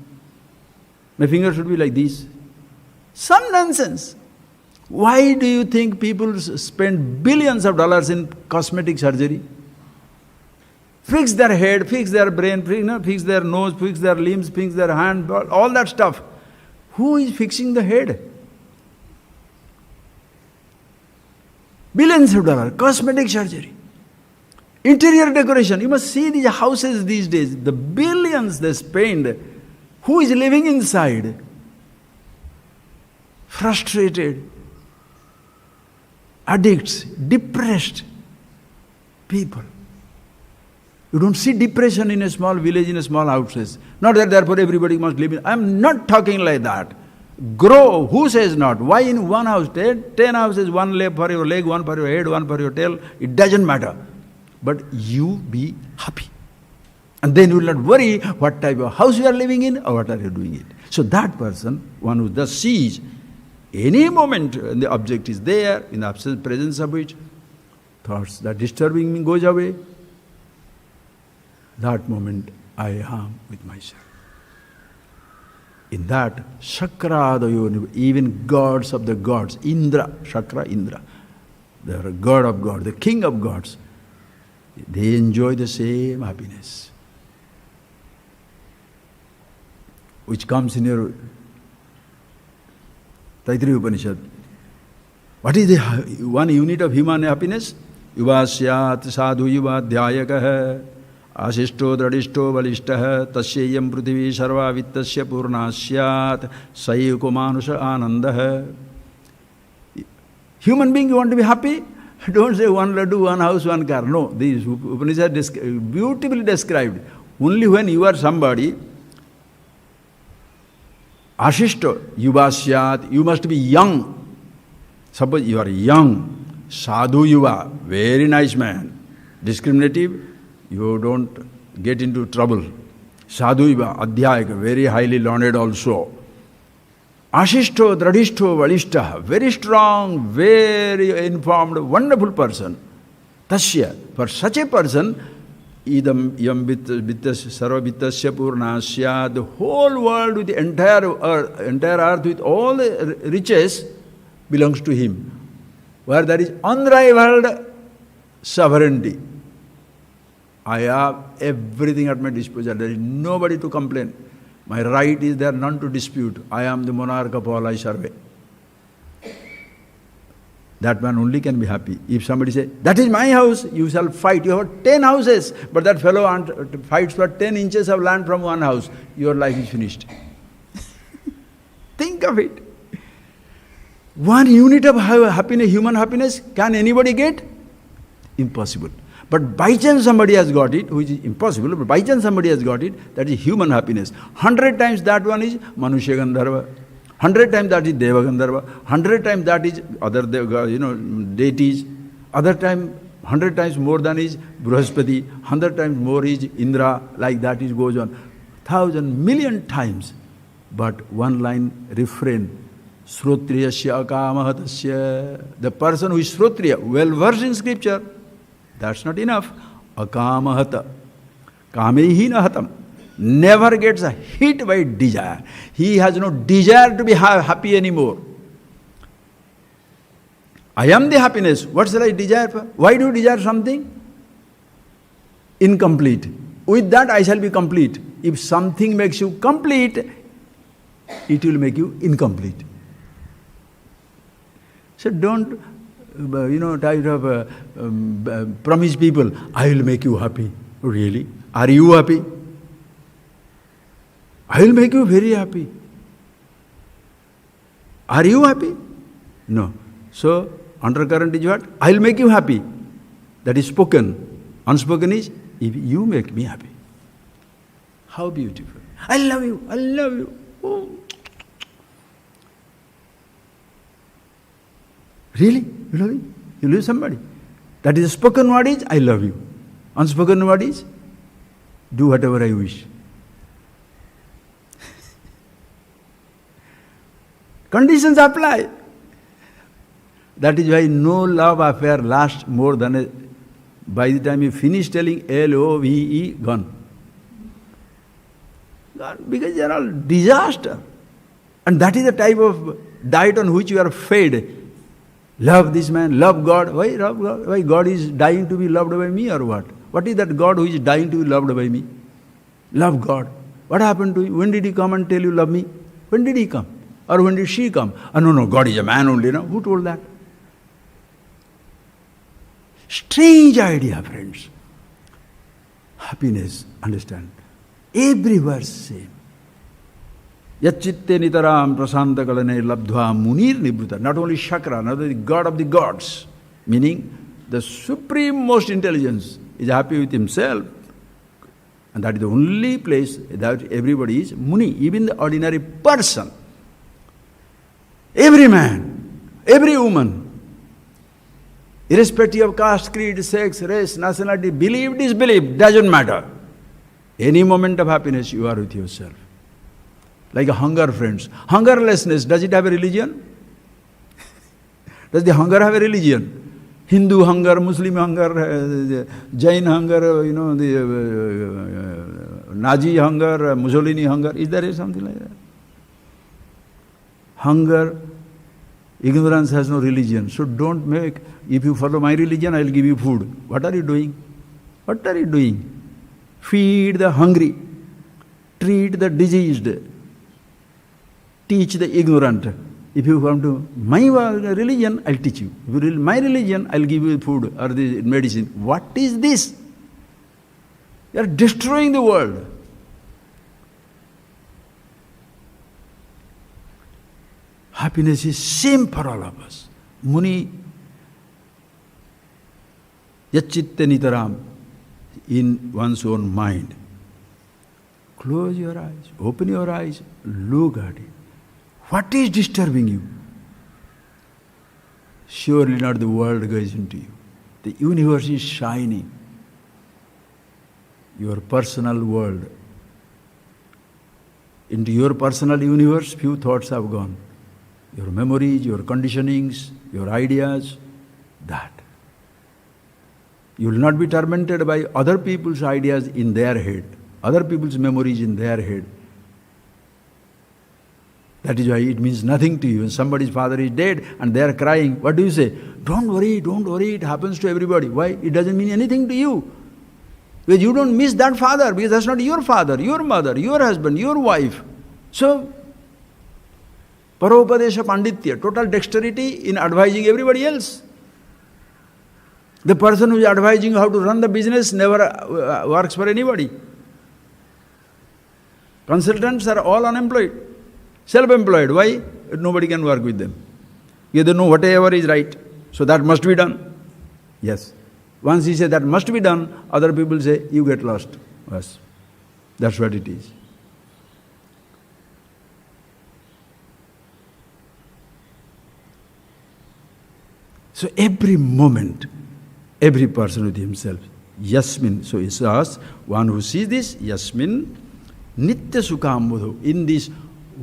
my finger should be like this. Some nonsense. Why do you think people spend billions of dollars in cosmetic surgery? Fix their head, fix their brain, fix their nose, fix their limbs, fix their hand, all that stuff. Who is fixing the head? Billions of dollars, cosmetic surgery. Interior decoration. You must see these houses these days. The billions they spend. Who is living inside? Frustrated. Addicts. Depressed people. You don't see depression in a small village, in a small houses. Not that therefore everybody must live in. I am not talking like that. Grow. Who says not? Why in one house? 10 houses, one leg for your leg, one for your head, one for your tail. It doesn't matter. But you be happy. And then you will not worry what type of house you are living in or what are you doing it. So that person, one who thus sees, any moment the object is there, in the absence, presence of which, thoughts that disturbing me goes away. That moment I am with myself. In that, Shakradayo, even gods of the gods, Indra, Shakra, Indra, the god of God, the king of gods, they enjoy the same happiness. Which comes in your Taittiriya Upanishad. What is the one unit of human happiness? Yuva syat sadhu yuva dhyayakah Ashishto dradishto balishtaha tasyayam prithvi sarva vittasya purna syat sayuko manusha anandaha. Human being, you want to be happy? Don't say one laddu, one house, one car. No, these Upanishad beautifully described. Only when you are somebody, ashishto, yuva syat, you must be young. Suppose you are young, sadhu yuva, very nice man. Discriminative, you don't get into trouble. Sadhu yuva, adhyayaka, very highly learned also. Ashishto, dradishto, valishta, very strong, very informed, wonderful person. Tasya, for such a person, idam yam sarva vittasya purnasya, the whole world with the entire earth with all the riches belongs to him. Where there is unrivaled sovereignty. I have everything at my disposal. There is nobody to complain. My right is there, none to dispute. I am the monarch of all I serve. That man only can be happy. If somebody says, that is my house, you shall fight. You have 10 houses, but that fellow fights for 10 inches of land from one house. Your life is finished. Think of it. One unit of happiness, human happiness, can anybody get? Impossible. But by chance somebody has got it, which is impossible, but by chance somebody has got it, that is human happiness. 100 times that one is Manushya Gandharva. 100 times that is Deva Gandharva. 100 times that is other deities. Other time, 100 times more than is Bruhaspati. 100 times more is Indra. Like that it goes on. 1,000 million times. But one line refrain. Srotriyasya akamahatasya. The person who is Srotriya, well versed in scripture, that's not enough. Akamahata. Kamehina hatam. Never gets hit by desire. He has no desire to be happy anymore. I am the happiness. What shall I desire for? Why do you desire something? Incomplete. With that I shall be complete. If something makes you complete, it will make you incomplete. So don't type of promise people, I will make you happy. Really? Are you happy? I will make you very happy. Are you happy? No. So, undercurrent is what? I will make you happy. That is spoken. Unspoken is, if you make me happy. How beautiful. I love you. I love you. Oh. Really? You love me? You love somebody? That is, spoken word is, I love you. Unspoken word is, do whatever I wish. Conditions apply. That is why no love affair lasts more than by the time you finish telling L-O-V-E, gone. Because they are all disaster. And that is the type of diet on which you are fed. Love this man, love God. Why love God? Why God is dying to be loved by me or what? What is that God who is dying to be loved by me? Love God. What happened to you? When did he come and tell you love me? When did he come? Or when did she come? Oh, no, God is a man only. No? Who told that? Strange idea, friends. Happiness, understand. Every verse same. Yachitte nitaram prasanta kalane labdhva munir nibhuta. Not only Shakra, not only the God of the gods, meaning the supreme most intelligence is happy with himself. And that is the only place that everybody is Muni, even the ordinary person. Every man, every woman, irrespective of caste, creed, sex, race, nationality, believe, disbelieve, doesn't matter. Any moment of happiness, you are with yourself. Like a hunger, friends. Hungerlessness, does it have a religion? Does the hunger have a religion? Hindu hunger, Muslim hunger, Jain hunger, the Nazi hunger, Mussolini hunger. Is there something like that? Hunger, ignorance has no religion. So don't make, if you follow my religion, I will give you food. What are you doing? What are you doing? Feed the hungry, treat the diseased, teach the ignorant. If you come to my religion, I'll teach you. If you my religion, I'll give you food or the medicine. What is this? You are destroying the world. Happiness is same for all of us. Muni yachitte nitaram, in one's own mind. Close your eyes, open your eyes, look at it. What is disturbing you? Surely not the world goes into you. The universe is shining. Your personal world. Into your personal universe, few thoughts have gone. Your memories, your conditionings, your ideas, that. You will not be tormented by other people's ideas in their head, other people's memories in their head. That is why it means nothing to you. When somebody's father is dead and they are crying, what do you say? Don't worry, it happens to everybody. Why? It doesn't mean anything to you. Because you don't miss that father, because that's not your father, your mother, your husband, your wife. So, Paropadesha Panditya, total dexterity in advising everybody else. The person who is advising how to run the business never works for anybody. Consultants are all unemployed. Self-employed. Why? Nobody can work with them. You don't know whatever is right. So that must be done. Yes. Once he says that must be done, other people say, you get lost. Yes. That's what it is. So every moment, every person with himself, Yasmin. So it says, one who sees this, Yasmin, Nitya Sukhambuddho, in this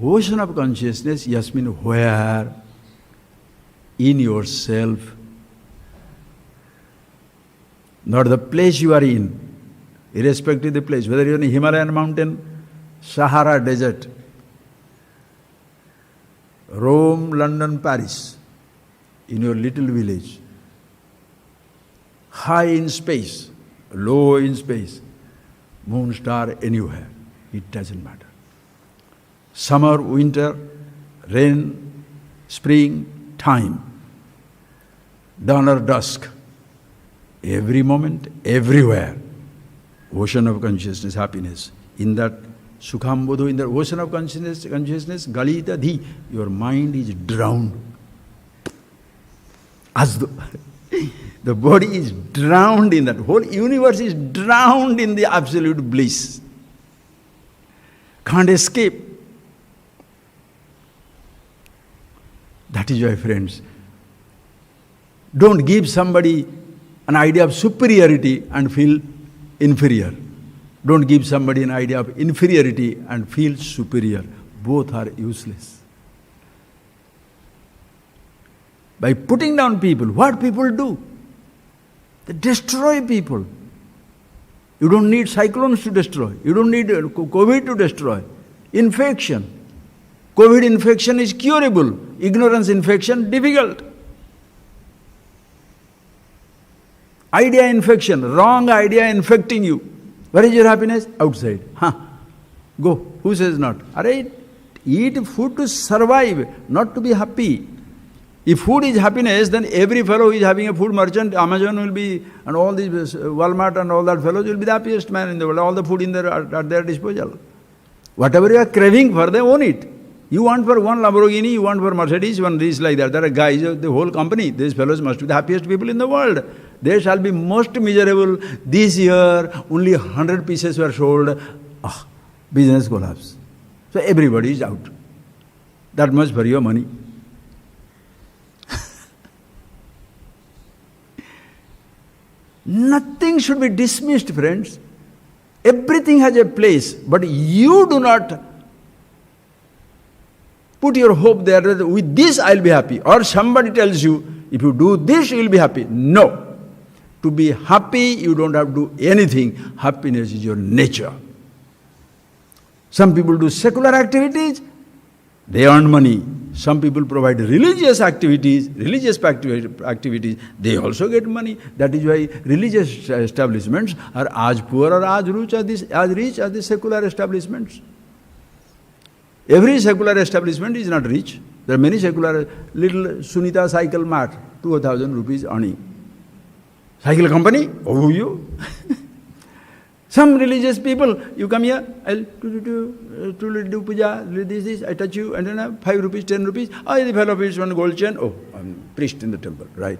ocean of consciousness, Yasmin, where? In yourself. Not the place you are in, irrespective of the place, whether you are in a Himalayan mountain, Sahara desert, Rome, London, Paris, in your little village, high in space, low in space, moon, star, anywhere, it doesn't matter. Summer, winter, rain, spring, time, dawn or dusk, every moment, everywhere, ocean of consciousness, happiness. In that Sukhambuddho, in the ocean of consciousness, Galita Dhi, your mind is drowned. As the body is drowned in that, whole universe is drowned in the absolute bliss. Can't escape. That is why, friends, Don't give somebody an idea of superiority and feel inferior. Don't give somebody an idea of inferiority and feel superior. Both are useless. By putting down people, what people do? They destroy people. You don't need cyclones to destroy. You don't need COVID to destroy. Infection. COVID infection is curable. Ignorance infection, difficult. Idea infection, wrong idea infecting you. Where is your happiness? Outside. Go. Who says not? Alright, eat food to survive, not to be happy. If food is happiness, then every fellow who is having a food merchant, Amazon will be, and all these Walmart and all that fellows will be the happiest man in the world. All the food in there at their disposal. Whatever you are craving for, they own it. You want for one Lamborghini, you want for Mercedes, one this like that. There are guys, the whole company, these fellows must be the happiest people in the world. They shall be most miserable. This year, only 100 pieces were sold. Business collapse. So everybody is out. That much for your money. Nothing should be dismissed, friends. Everything has a place, but you do not put your hope there that with this I'll be happy. Or somebody tells you, if you do this, you'll be happy. No. To be happy, you don't have to do anything. Happiness is your nature. Some people do secular activities, they earn money. Some people provide religious activities, they also get money. That is why religious establishments are as poor or as rich as the secular establishments. Every secular establishment is not rich. There are many secular, little Sunita cycle mart, 2,000 rupees earning. Cycle company? Oh, you? Some religious people, you come here, I'll do puja, this, I touch you, and then 5 rupees, 10 rupees. The fellow gives one gold chain. Oh, I'm priest in the temple, right?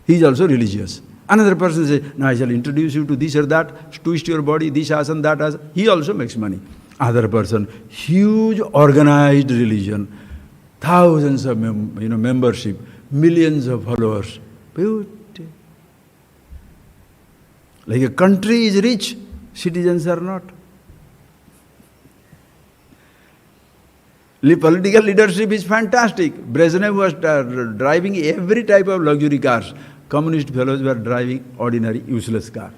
He is also religious. Another person says, now I shall introduce you to this or that, twist your body, this asana, that asana. He also makes money. Other person, huge organized religion, thousands of membership, millions of followers. Beauty. Like a country is rich, citizens are not. Political leadership is fantastic. Brezhnev was driving every type of luxury cars. Communist fellows were driving ordinary, useless car.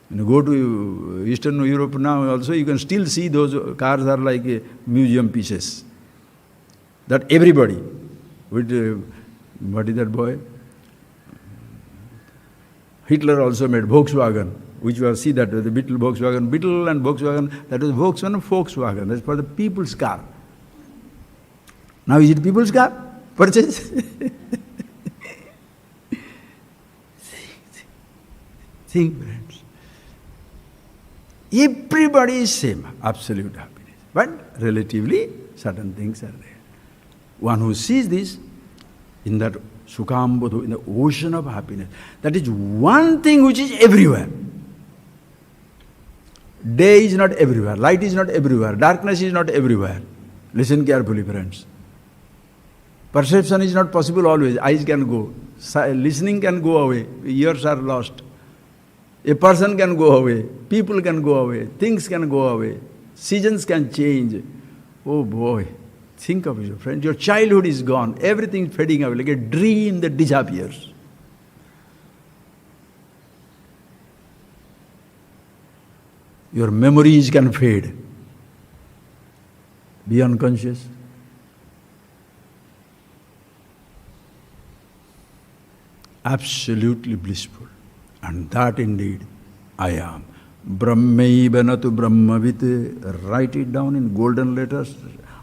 When you go to Eastern Europe now also, you can still see those cars are like museum pieces. That everybody, with, what is that boy? Hitler also made Volkswagen, which you see that the Beetle and Volkswagen, that was Volkswagen, that's for the people's car. Now is it people's car? Purchase? Think, friends. Everybody is same, absolute happiness. But relatively, certain things are there. One who sees this in that Sukambodhu, in the ocean of happiness, that is one thing which is everywhere. Day is not everywhere, light is not everywhere, darkness is not everywhere. Listen carefully, friends. Perception is not possible always. Eyes can go, listening can go away, ears are lost. A person can go away, people can go away, things can go away, seasons can change. Oh boy, think of it, friend. Your childhood is gone, everything is fading away, like a dream that disappears. Your memories can fade. Be unconscious. Absolutely blissful. And that indeed I am. Brahmaiva natu brahmavit. Write it down in golden letters,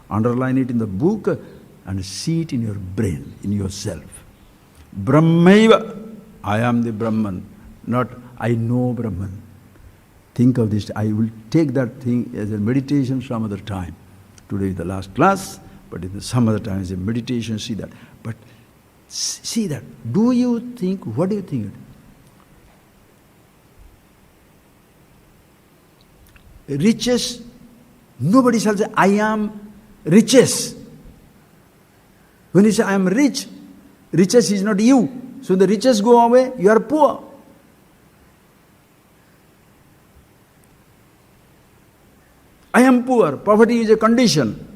underline it in the book, and see it in your brain, in yourself. Brahmaiva. I am the Brahman, not I know Brahman. Think of this. I will take that thing as a meditation some other time. Today is the last class, but in some other time as a meditation, see that. But see that. Do you think, what do you think? Riches, nobody shall say, I am riches. When you say, I am rich, Riches is not you. So when the riches go away, you are poor. I am poor. Poverty is a condition.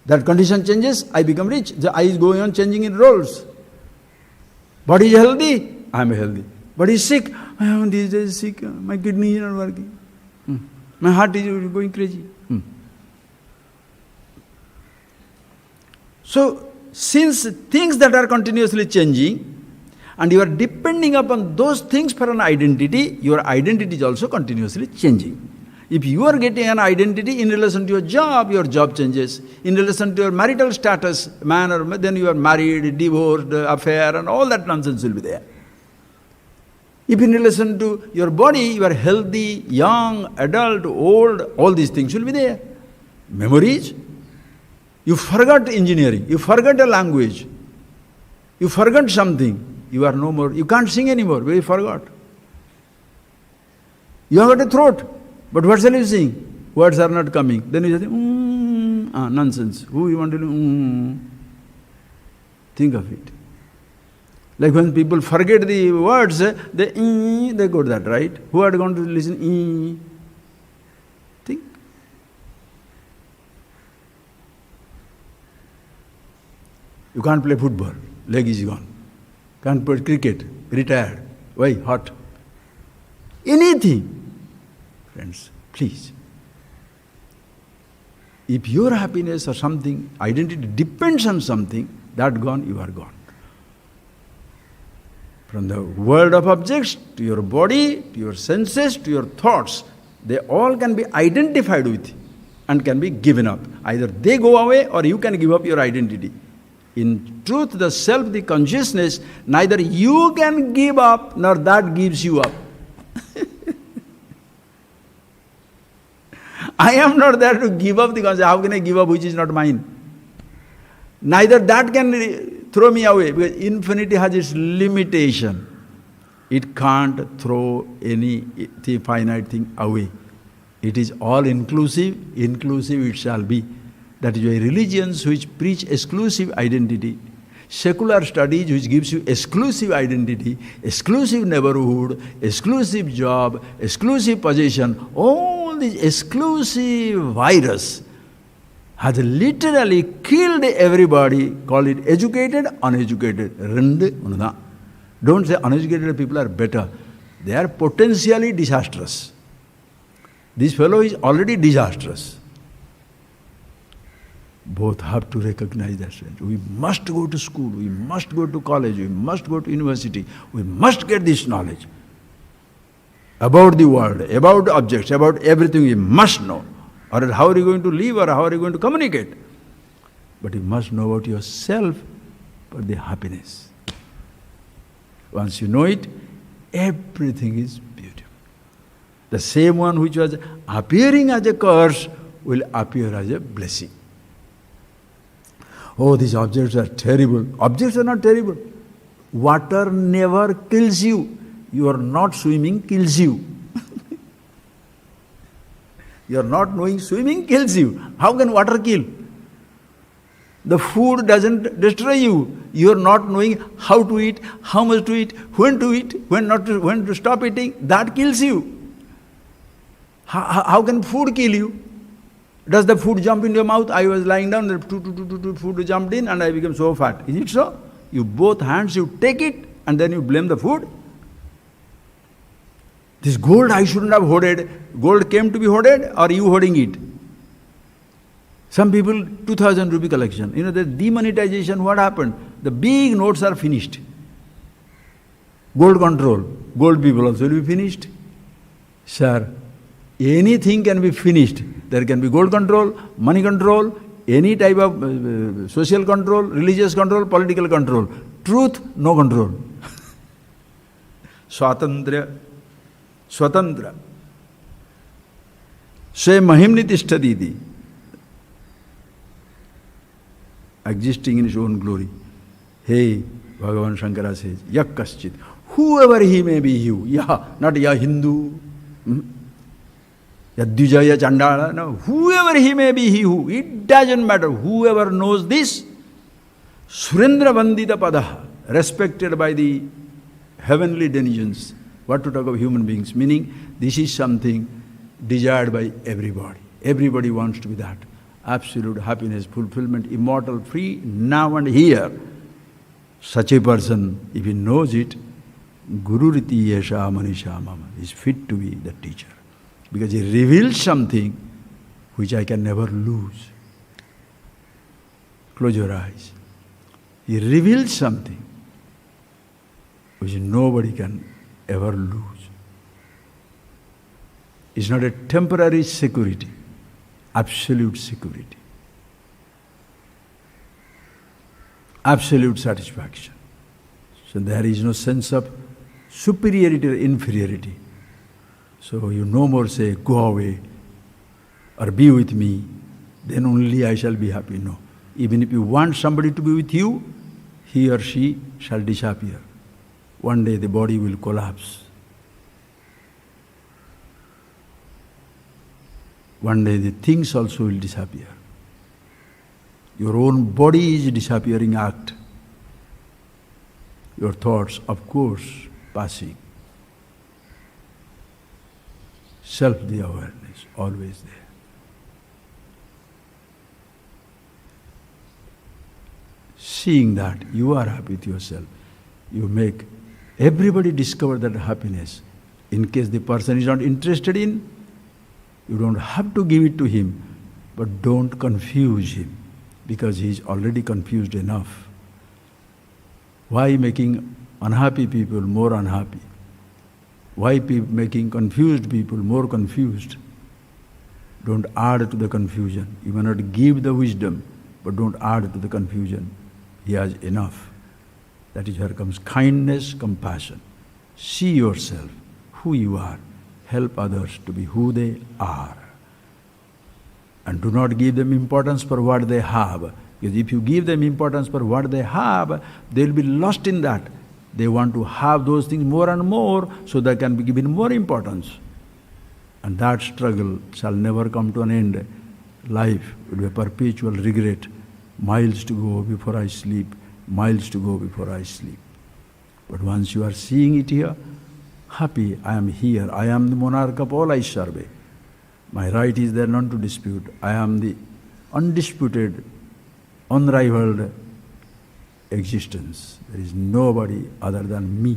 That condition changes, I become rich. The I is going on changing in roles. Body is healthy, I am healthy. Body is sick, I am these days sick. My kidney is not working. My heart is going crazy. So, since things that are continuously changing, and you are depending upon those things for an identity, your identity is also continuously changing. If you are getting an identity in relation to your job changes. In relation to your marital status, man or then you are married, divorced, affair, and all that nonsense will be there. If in relation to your body, you are healthy, young, adult, old, all these things will be there. Memories. You forgot engineering, you forgot a language, you forgot something, you are no more, you can't sing anymore, you forgot. You have got a throat, but what shall you sing? Words are not coming. Then you say, nonsense. Who you want to do? Think of it. Like when people forget the words, they got that, right? Who are going to listen? Think. You can't play football, leg is gone. Can't play cricket, retired. Why? Hot. Anything. Friends, please. If your happiness or something, identity depends on something, that gone, you are gone. From the world of objects, to your body, to your senses, to your thoughts, they all can be identified with and can be given up. Either they go away or you can give up your identity. In truth, the self, the consciousness, neither you can give up nor that gives you up. I am not there to give up the consciousness. How can I give up which is not mine? Neither that can throw me away, because infinity has its limitation. It can't throw any finite thing away. It is all inclusive it shall be. That is why religions which preach exclusive identity, secular studies which gives you exclusive identity, exclusive neighborhood, exclusive job, exclusive possession, all this exclusive virus has literally killed everybody. Call it educated, uneducated. Don't say uneducated people are better. They are potentially disastrous. This fellow is already disastrous. Both have to recognize that. We must go to school, we must go to college, we must go to university, we must get this knowledge about the world, about objects, about everything we must know. Or how are you going to live, or how are you going to communicate? But you must know about yourself for the happiness. Once you know it, everything is beautiful. The same one which was appearing as a curse will appear as a blessing. Oh, these objects are terrible. Objects are not terrible. Water never kills you. You are not swimming kills you. You are not knowing swimming kills you. How can water kill? The food doesn't destroy you. You are not knowing how to eat, how much to eat, when not to, when to stop eating. That kills you. How can food kill you? Does the food jump into your mouth? I was lying down, the food jumped in and I became so fat. Is it so? You both hands, you take it and then you blame the food. This gold I shouldn't have hoarded. Gold came to be hoarded, or you hoarding it? Some people, 2,000 rupee collection. The demonetization, what happened? The big notes are finished. Gold control. Gold people also will be finished. Sir, anything can be finished. There can be gold control, money control, any type of social control, religious control, political control. Truth, no control. Swatantra. Swe mahimni tishtaditi. Existing in his own glory. Hey, Bhagavan Shankara says, yak kaschit. Whoever he may be, not ya Hindu, ya Dvija, ya Chandala, no. Whoever he may be, it doesn't matter. Whoever knows this, Surendra Vandita Padaha, respected by the heavenly denizens. What to talk of human beings? Meaning, this is something desired by everybody. Everybody wants to be that. Absolute happiness, fulfillment, immortal, free, now and here. Such a person, if he knows it, Guru Riti Yesha Maneesha Mama is fit to be the teacher. Because he reveals something which I can never lose. Close your eyes. He reveals something which nobody can ever lose. It's not a temporary security, absolute security. Absolute satisfaction. So there is no sense of superiority or inferiority. So you no more say, go away or be with me, then only I shall be happy. No. Even if you want somebody to be with you, he or she shall disappear. One day the body will collapse. One day the things also will disappear. Your own body is a disappearing act. Your thoughts, of course, passing. Self, the awareness, always there. Seeing that you are happy with yourself, you make everybody discover that happiness. In case the person is not interested in, you don't have to give it to him, but don't confuse him, because he is already confused enough. Why making unhappy people more unhappy? Why making confused people more confused? Don't add to the confusion. You may not give the wisdom, but don't add to the confusion. He has enough. That is where comes kindness, compassion. See yourself, who you are. Help others to be who they are. And do not give them importance for what they have. Because if you give them importance for what they have, they will be lost in that. They want to have those things more and more, so they can be given more importance. And that struggle shall never come to an end. Life will be a perpetual regret. Miles to go before I sleep, miles to go before I sleep. But once you are seeing it here, happy, I am here, I am the monarch of all Aishwarya. My right is there, none to dispute. I am the undisputed, unrivaled existence. There is nobody other than me.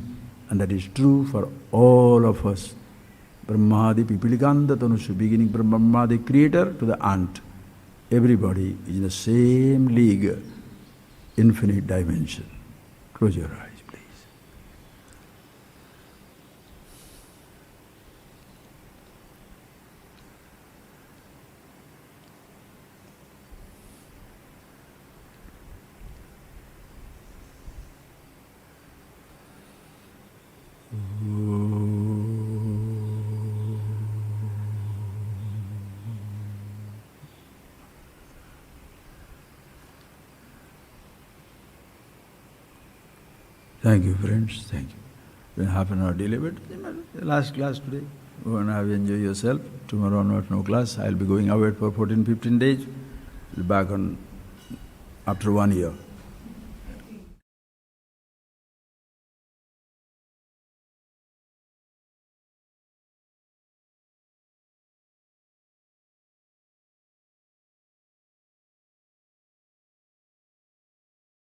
And that is true for all of us. Brahmadi Pipilikanda Tanushu, beginning from Brahma the creator to the ant. Everybody is in the same league, infinite dimension. Close your eyes, please. Thank you, friends. Thank you. Been half an hour delay, but last class today. Go and have enjoy yourself. Tomorrow onwards, no class. I'll be going away for 14, 15 days. Be back on after 1 year.